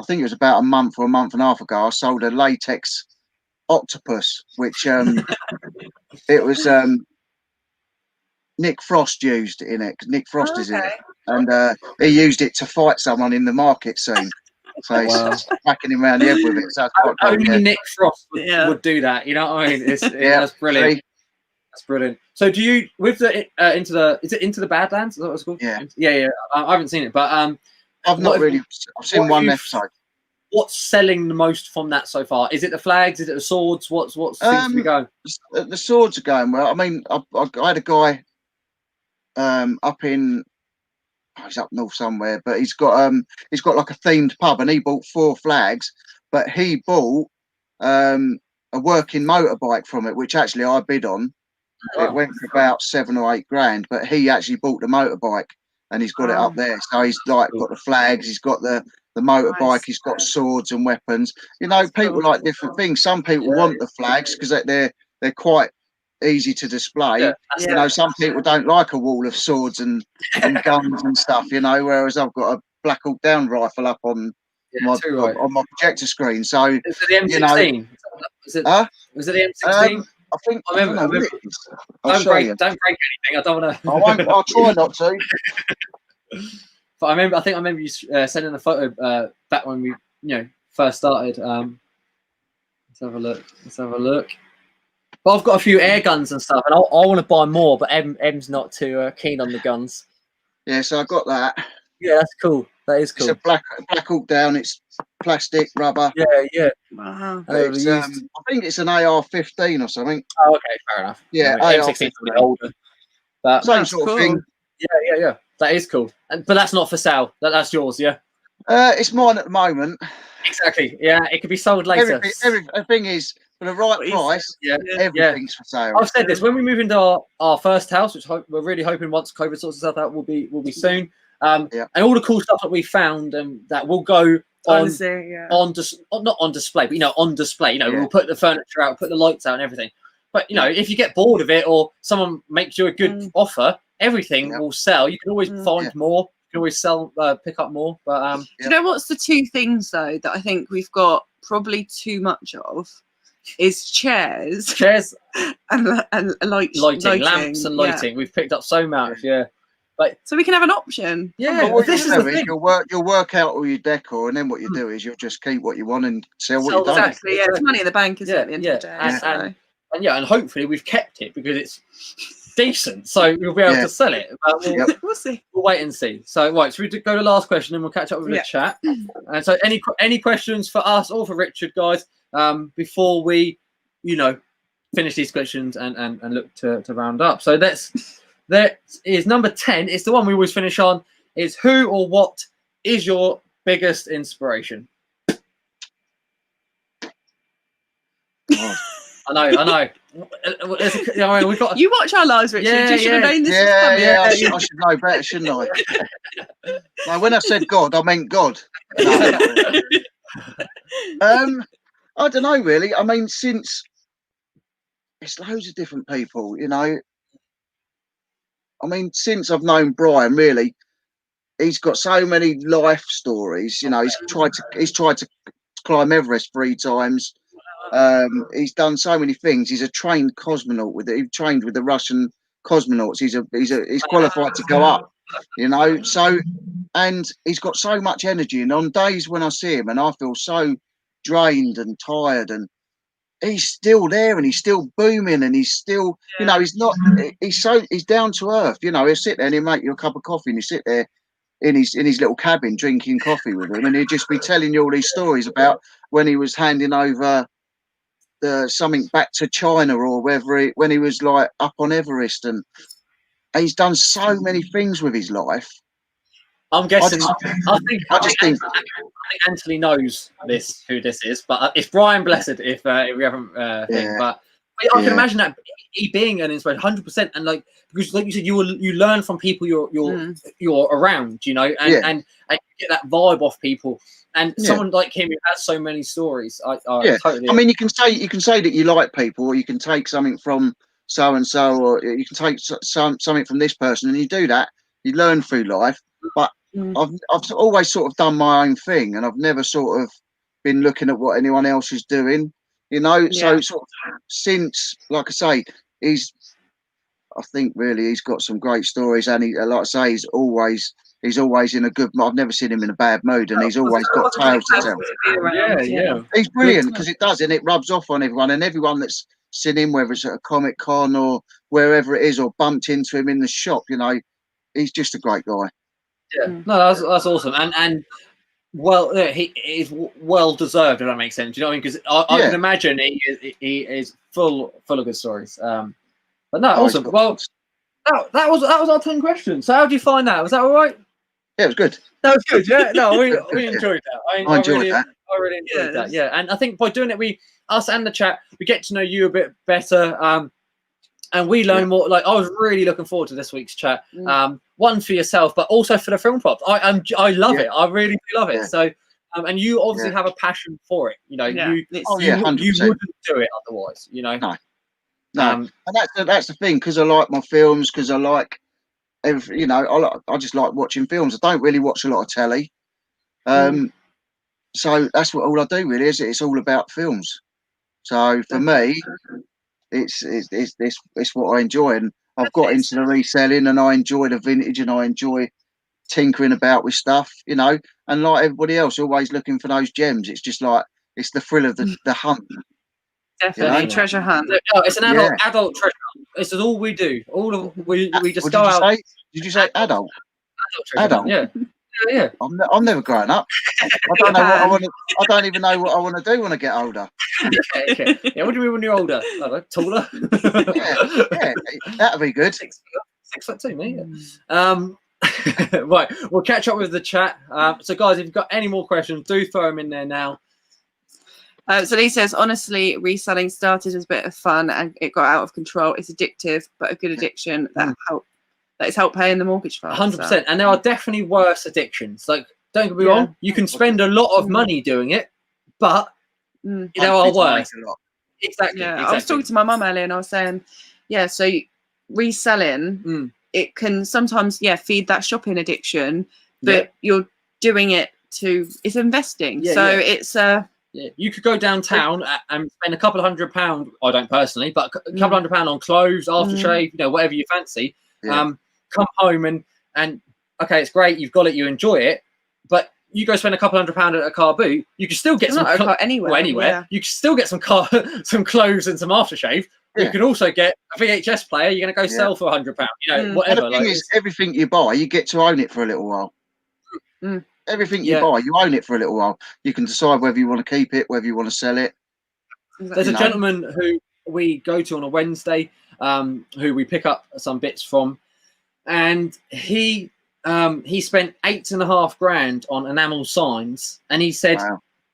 think it was about a month or a month and a half ago, I sold a latex octopus, which it was Nick Frost used in it. Nick Frost is in it, and he used it to fight someone in the market scene. So he's smacking him around the head with it. So only Nick Frost would do that. You know what I mean? That's brilliant. That's brilliant. So do you with the is it Into the Badlands? Is that what it's called? Yeah. I haven't seen it, but I've not really. I've seen one episode. What's selling the most from that so far? Is it the flags? Is it the swords? What seems to be going? The swords are going well. I mean, I had a guy up in. He's up north somewhere, but he's got like a themed pub, and he bought 4 flags, but he bought a working motorbike from it, which actually I bid on. It went for about 7 or 8 grand, but he actually bought the motorbike, and he's got it up there. So he's got the flags, he's got the motorbike, he's got swords and weapons. You know, people like different things. Some people want the flags because they're quite easy to display. You know, some people don't like a wall of swords and guns and stuff, you know, whereas I've got a Black Hawk Down rifle up on my projector screen. So is it the M16? You know, was it the M16? I think I remember. Don't break anything. I don't want to. I'll try not to. But I think I remember you sending a photo back when we first started. Let's have a look. But I've got a few air guns and stuff, and I want to buy more, but Em's not too keen on the guns. Yeah, so I got that. Yeah, that's cool. That is cool. It's a Black Hawk Down. It's plastic, rubber. Yeah. Wow. I think it's an AR-15 or something. Oh, okay, fair enough. Yeah, M16's a bit older. But same sort of thing. Yeah. That is cool. But that's not for sale. That's yours, yeah? It's mine at the moment. Exactly. Yeah, it could be sold later. Everything is for the right price. Everything's for sale. I've said this when we move into our first house, which we're really hoping once COVID sorts itself out will be soon. And all the cool stuff that we found that will go on not on display, but on display. We'll put the furniture out, put the lights out, and everything. But if you get bored of it, or someone makes you a good offer, everything will sell. You can always find more. can always sell, pick up more. But do you know what's the two things though that I think we've got probably too much of? Is chairs and lighting, lamps and lighting. Yeah. We've picked up so much, But so we can have an option. Yeah, well, this is the thing. You'll work out all your decor, and then what you do is you'll just keep what you want and sell what you don't. Exactly. Yeah, it's money in the bank, isn't it? At the end of the day. And hopefully we've kept it because it's decent, so we'll be able to sell it. But we'll see. We'll wait and see. So so we go to the last question, and we'll catch up with the chat. And so any questions for us or for Richard, guys, before we, finish these questions and look to round up. So that is number 10. It's the one we always finish on. Is who or what is your biggest inspiration? I know. We've got. You watch our lives, Richard. You should have known this. I should know better, shouldn't I? No, when I said God, I meant God. I don't know, really. I mean, since it's loads of different people, I mean, since I've known Brian, really, he's got so many life stories. He's tried to climb Everest 3 times. He's done so many things. He's a trained cosmonaut he trained with the Russian cosmonauts. He's qualified to go up, So, and he's got so much energy. And on days when I see him and I feel so drained and tired, and he's still there and he's still booming and he's still, he's down to earth. He'll sit there and he'll make you a cup of coffee and you sit there in his little cabin drinking coffee with him, and he'll just be telling you all these stories about when he was handing over something back to China, or when he was like up on Everest, and he's done so many things with his life. I'm guessing. I think Anthony knows who this is, but it's Brian Blessed. If we haven't, but I can imagine that he being an inspiration, 100%, and because like you said, you learn from people you're around, and you get that vibe off people. And someone like him who has so many stories, I totally. I mean, you can say that you like people, or you can take something from so and so, or you can take something from this person, and you do that. You learn through life, but I've always sort of done my own thing, and I've never sort of been looking at what anyone else is doing, So sort of since, like I say, I think really he's got some great stories, and he, like I say, he's always in a good. I've never seen him in a bad mood, and he's always got tales to tell. He's brilliant because it rubs off on everyone, and everyone that's seen him, whether it's at a Comic Con or wherever it is, or bumped into him in the shop, he's just a great guy. Yeah, no, that's awesome, and he is well deserved, if that makes sense. You know what I mean? Because I can imagine he is full of good stories. But no, awesome. Well, that was our 10 questions. So how do you find that? Was that all right? Yeah, it was good. That was good. Yeah, no, we enjoyed that. I enjoyed that. I really enjoyed that. Yeah, and I think by doing it, us and the chat, we get to know you a bit better. And we learn more. Like, I was really looking forward to this week's chat. One for yourself, but also for the film props. I love it. I really do love it. Yeah. So, and you obviously have a passion for it. You wouldn't do it otherwise. No. And that's the thing, because I like my films, because I like I just like watching films. I don't really watch a lot of telly. So that's all I do really. It's all about films. So for me, it's what I enjoy, and I've got into the reselling, and I enjoy the vintage, and I enjoy tinkering about with stuff, and like everybody else, always looking for those gems. It's just like it's the thrill of the hunt. Definitely treasure hunt. No, it's an adult treasure hunt. This is all we do. We just go out. Did you say adult? Adult. Yeah. Yeah. I'm never growing up. I don't know what I want. I don't even know what I want to do when I get older. Okay. Yeah. What do you mean when you're older? I don't know, taller. yeah, that'll be good. 6'2", mate. Right. We'll catch up with the chat. So guys, if you've got any more questions, do throw them in there now. So Lee says, honestly, reselling started as a bit of fun and it got out of control. It's addictive, but a good addiction that has helped paying the mortgage fund. 100%. So. And there are definitely worse addictions. Like, don't get me wrong, you can spend a lot of money doing it, but there are worse. Exactly. Yeah. I was talking to my mum earlier and I was saying, so reselling, it can sometimes, feed that shopping addiction, but you're doing it it's investing. It's you could go downtown and spend a couple of £100. I don't personally, but a couple £100 on clothes, aftershave, whatever you fancy. Come home and okay, it's great, you've got it, you enjoy it, but you go spend a couple £100 at a car boot, you can still get anywhere. You can still get some clothes and some aftershave. You can also get a VHS player. You're going to go sell for £100, whatever. And the thing is, everything you buy, you get to own it for a little while. Everything you buy, you own it for a little while. You can decide whether you want to keep it, whether you want to sell it. There's a gentleman who we go to on a Wednesday, who we pick up some bits from, and he spent $8,500 on enamel signs, and he said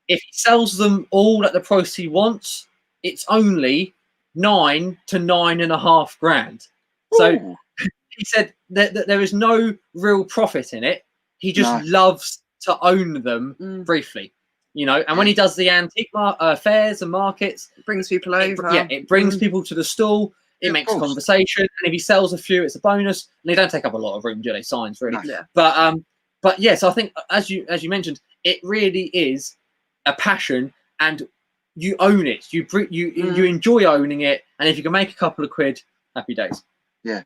if he sells them all at the price he wants, it's only $9,000 to $9,500. So he said that there is no real profit in it. He just loves to own them briefly, and when he does the antique fairs and markets, it brings people over. It brings people to the stall. It makes conversation, and if he sells a few, it's a bonus. And they don't take up a lot of room, do they? Signs, really. But yes, I think as you mentioned, it really is a passion, and you own it. You enjoy owning it, and if you can make a couple of quid, happy days. Yeah,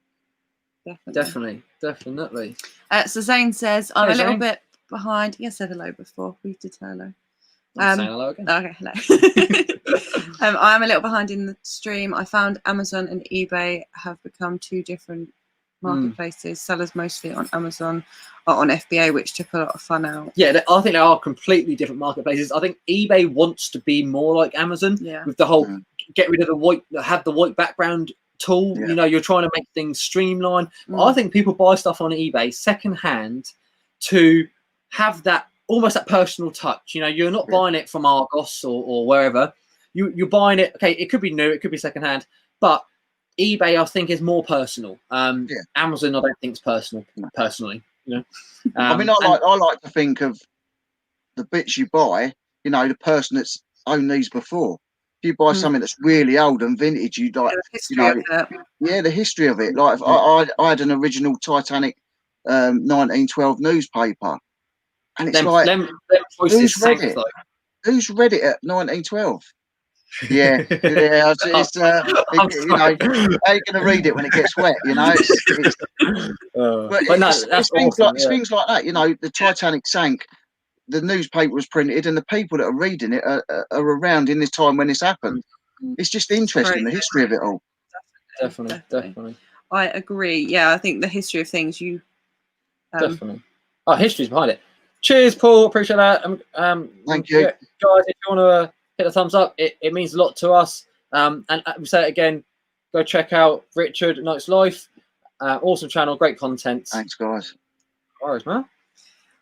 definitely. So Zane says, I'm a little bit behind. You said hello before. We did hello. Saying hello again. Okay, hello. I am a little behind in the stream. I found Amazon and eBay have become two different marketplaces. Sellers mostly on Amazon or on FBA, which took a lot of fun out. Yeah, I think they are completely different marketplaces. I think eBay wants to be more like Amazon with the whole get rid of the white background tool. You're trying to make things streamlined. I think people buy stuff on eBay secondhand to have that almost that personal touch. You're not buying it from Argos or wherever. You're buying it. Okay, it could be new, it could be secondhand, but eBay I think is more personal. Amazon I don't think is personal personally. I mean, I like to think of the bits you buy. The person that's owned these before. If you buy something that's really old and vintage, you like the history of it. Like I had an original Titanic 1912 newspaper, and it's who's read it? Who's read it at 1912? Yeah. It's how you gonna read it when it gets wet? It's things like that. The Titanic sank. The newspaper was printed, and the people that are reading it are around in this time when this happened. It's just interesting, the history of it all. Definitely. I agree. Yeah, I think the history of things definitely. History's behind it. Cheers, Paul. Appreciate that. Thank you, guys. If you want to hit the thumbs up, it means a lot to us. And we say it again. Go check out Richard Knight's Life. Awesome channel, great content. Thanks, guys. No worries, man.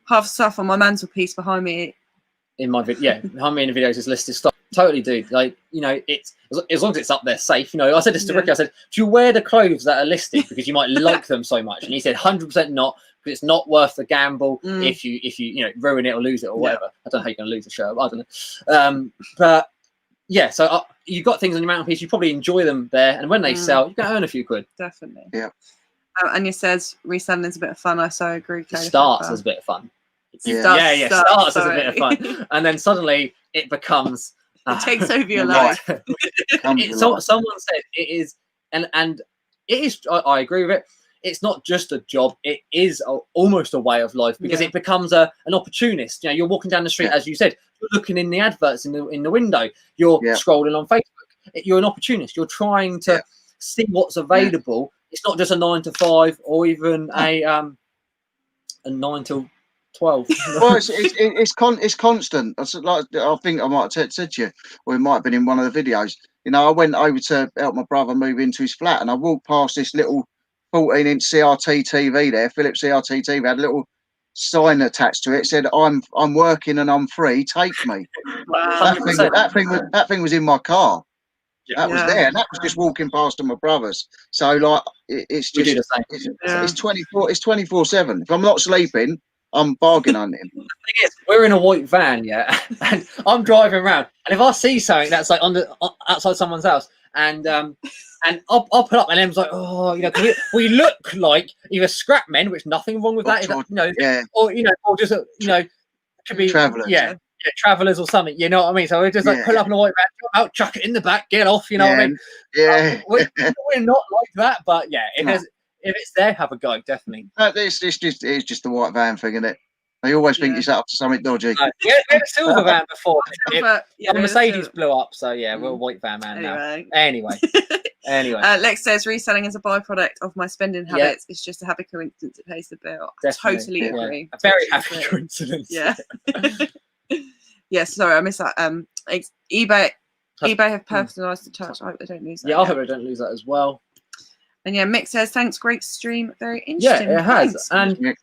Half stuff on my mantelpiece behind me. In my video, behind me in the videos is listed stuff. Totally, dude. It's as long as it's up there safe. I said this to Ricky. I said, do you wear the clothes that are listed because you might like them so much? And he said, 100% not, because it's not worth the gamble if you ruin it or lose it or whatever. I don't know how you're going to lose a shirt. I don't know. But yeah, so you've got things on your mantelpiece. You probably enjoy them there, and when they sell, you can earn a few quid. Definitely. Yeah. Anya says reselling is a bit of fun. I so agree. It starts as a bit of fun. Starts as a bit of fun, and then suddenly it becomes it takes over your life. Someone said it is, and it is. I agree with it. It's not just a job; it is almost a way of life, because it becomes an opportunist. You're walking down the street, as you said, you're looking in the adverts in the window. You're scrolling on Facebook. You're an opportunist. You're trying to see what's available. It's not just a 9 to 5 or even a 9 till 12. Well, it's constant. I think I might have said to you, or it might have been in one of the videos. I went over to help my brother move into his flat, and I walked past this little 14-inch CRT TV there, Philips CRT TV, had a little sign attached to it. It said, "I'm working and I'm free. Take me." Wow. That thing was in my car. That was there, and that was just walking past to my brother's. So it's just it's 24. It's 24/7. If I'm not sleeping, I'm bargain hunting. The thing is, we're in a white van, and I'm driving around, and if I see something that's like outside someone's house, and I'll put up, and Em's like, oh, you know, we look like either scrap men, which nothing wrong with that, you know, or you know, or just you know, could be travelers, yeah, travelers or something, you know what I mean? So we just like pull up in a white van, out, chuck it in the back, get off, you know what I mean? Yeah, we're not like that, but yeah, if it's there, have a go, definitely. It's just the white van thing, isn't it? They always think it's up to something dodgy. We had a silver van before. The Mercedes blew up, so yeah, we're a white van man now. Anyway. Lex says reselling is a byproduct of my spending habits. It's just a happy coincidence. It pays the bill. Definitely. Totally agree. A very happy coincidence. Yeah. Sorry, I missed that. eBay have personalised the touch. I hope they don't lose that. Yeah, I hope they don't lose that as well. And yeah, Mick says thanks, great stream, very interesting. Yeah, it has. And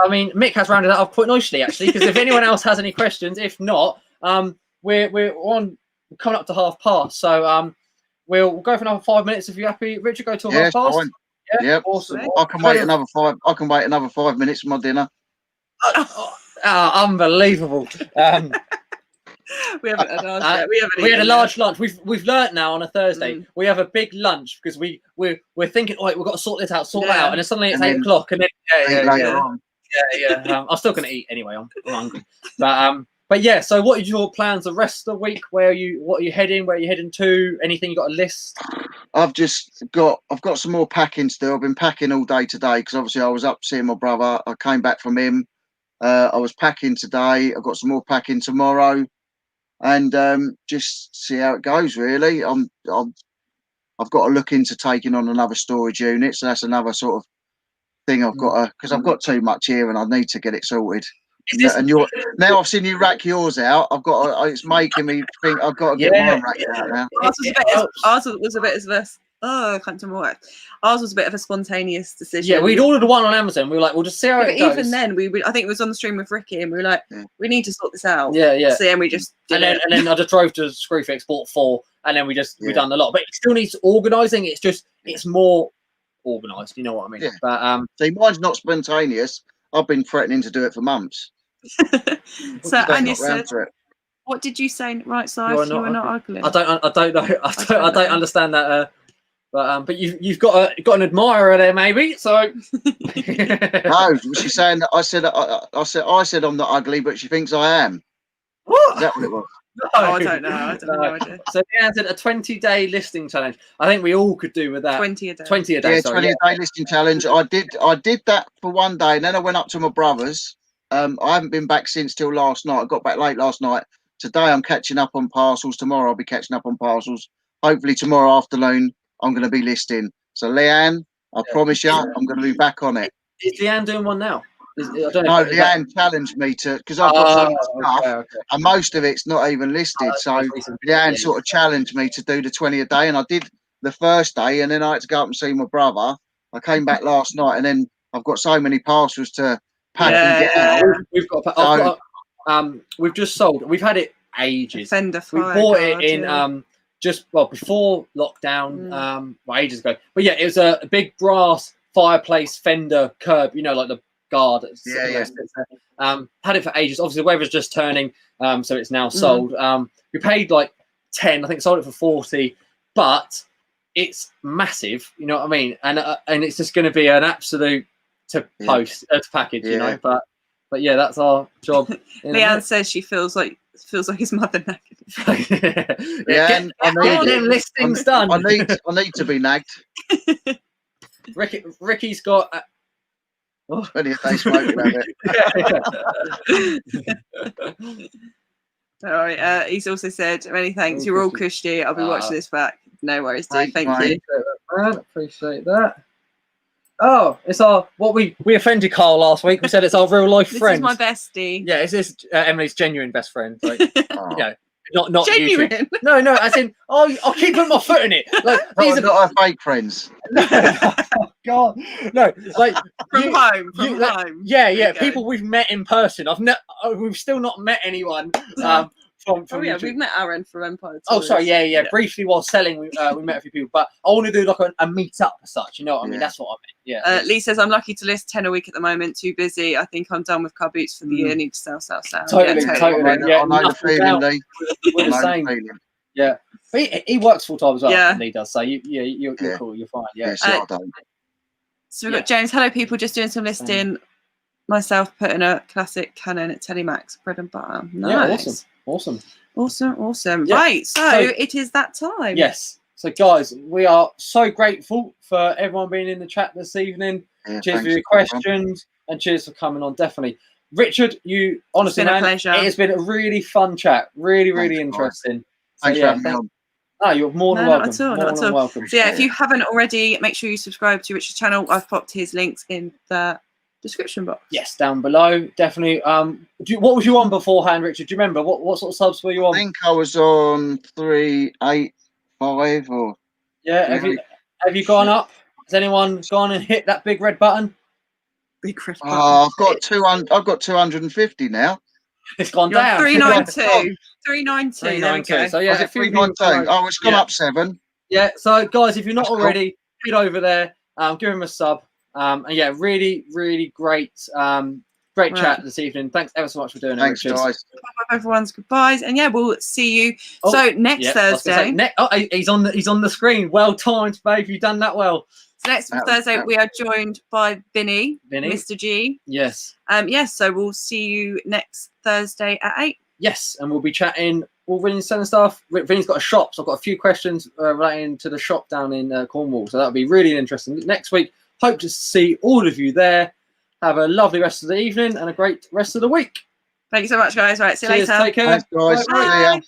I mean, Mick has rounded that off quite nicely, actually, because if anyone else has any questions, if not, we're coming up to past. So we'll go for another 5 minutes if you're happy. Richard, go till past. Fine. Yeah, awesome. I can wait another 5. I can wait another 5 minutes for my dinner. Unbelievable. We haven't had ours yet. We had a large lunch. We've learnt now on a Thursday we have a big lunch because we're thinking, right, we've got to sort it out, and then suddenly it's 8 o'clock, and then later on. I'm still going to eat anyway. I'm hungry, but yeah. So, what are your plans the rest of the week? What are you heading? Where are you heading to? Anything you got a list? I've got some more packing still. I've been packing all day today because obviously I was up seeing my brother. I came back from him. I was packing today. I've got some more packing tomorrow, and just see how it goes. Really, I've got to look into taking on another storage unit. So that's another sort of thing I've got to, because I've got too much here and I need to get it sorted. And now I've seen you rack yours out. It's making me think I've got to get mine racked out now. Ours was a bit of this. Oh, I can't do more. Ours was a bit of a spontaneous decision. Yeah, we'd ordered one on Amazon. We were like, we'll just see how it goes. Even then, I think it was on the stream with Ricky, and we were like, we need to sort this out. Yeah. So, and we just did it. And then I just drove to Screwfix, bought 4, and then we done a lot. But it still needs organising. It's more organised. You know what I mean? Yeah. But see, mine's not spontaneous. I've been threatening to do it for months. So Anya said, "What did you say? Right size? You were not ugly." I don't know. I don't understand that. But you've got an admirer there, maybe. So no, she's saying that I said I'm not ugly, but she thinks I am. What? Is that what it was? No. Oh, I don't know. I don't know. Idea. So Leanne said a 20-day listing challenge. I think we all could do with that. 20 a day. 20 a day. Yeah, 20-day listing challenge. I did that for one day, and then I went up to my brother's. I haven't been back since till last night. I got back late last night. Today I'm catching up on parcels. Tomorrow I'll be catching up on parcels. Hopefully tomorrow afternoon I'm going to be listing. So Leanne, I promise you, I'm going to be back on it. Is Leanne doing one now? Leanne challenged me to, because I've got so much stuff, and most of it's not even listed. So Leanne sort of challenged me to do the 20 a day, and I did the first day, and then I had to go up and see my brother. I came back last night, and then I've got so many parcels to pack and get out. We've just sold. We've had it ages. We bought it in just before lockdown, ages ago. But yeah, it was a big brass fireplace fender curb, like the guard. Had it for ages. Obviously, the weather's just turning, so it's now sold. We paid like 10. I think sold it for 40, but it's massive. You know what I mean? And it's just going to be an absolute to package. You know, but yeah, that's our job. Leanne says she feels like his mother nagging. Get all them listings done. I need to be nagged. Ricky's got. Plenty of day smoking at it. Sorry, he's also said many thanks. You're all cushy. I'll be watching this back. No worries, dude. Thank you. Appreciate that. Oh, it's we offended Carl last week. We said it's our real life friend. This is my bestie. Yeah, it's this Emily's genuine best friend. Like, not genuine. YouTube. No, as in, I'll keep putting my foot in it. Like these are not our fake friends. Oh, God, no, like from home. Yeah. People we've met in person. We've still not met anyone. From YouTube. We've met Aaron from Empire. Oh, sorry, yeah. Briefly while selling, we met a few people, but I want to do like a meet up as such. You know what I mean? That's what I meant. Yeah. Lee says I'm lucky to list 10 a week at the moment. Too busy. I think I'm done with car boots for the year. Need to sell. Totally. Yeah, I know the feeling, Lee. We're the same. Yeah, but he works full time as well. Yeah. And he does. So you're cool. You're fine. Yeah. I don't. So we've got James. Hello, people. Just doing some listing. Myself putting a classic Canon at Telemax, bread and butter. Nice. Yeah, awesome. Yeah. Right. So it is that time. Yes. So guys, we are so grateful for everyone being in the chat this evening. Yeah, cheers for your questions and cheers for coming on. Definitely. Richard, you honestly, it's been a pleasure. It has been a really fun chat. Really interesting. Thanks for having me on. Oh, you're more than welcome. Not at all. Welcome. So if you haven't already, make sure you subscribe to Richard's channel. I've popped his links in the description box. Yes, down below. Definitely. What was you on beforehand, Richard? Do you remember? What sort of subs were you on? I think I was on 385 or. Yeah. Have you gone up? Has anyone gone and hit that big red button? Big red button. I've got 200. I've got 250 now. It's gone down. 392. 392. There we go. So yeah, 392. Oh, it's gone up 7. Yeah. So guys, if you're not already, head over there. Give him a sub. And yeah, really great chat this evening. Thanks ever so much for doing it. Thanks, guys. Everyone's goodbyes, and yeah, we'll see you. So next Thursday. He's on the screen. Well timed, babe. You've done that well. So next Thursday we are joined by Vinny, Mr. G. Yes. So we'll see you next Thursday at 8. Yes, and we'll be chatting all Vinny's selling stuff. Vinny's got a shop, so I've got a few questions relating to the shop down in Cornwall. So that'll be really interesting. Next week, hope to see all of you there. Have a lovely rest of the evening and a great rest of the week. Thank you so much, guys. Right, see you later. Take care. Thanks, guys. Bye.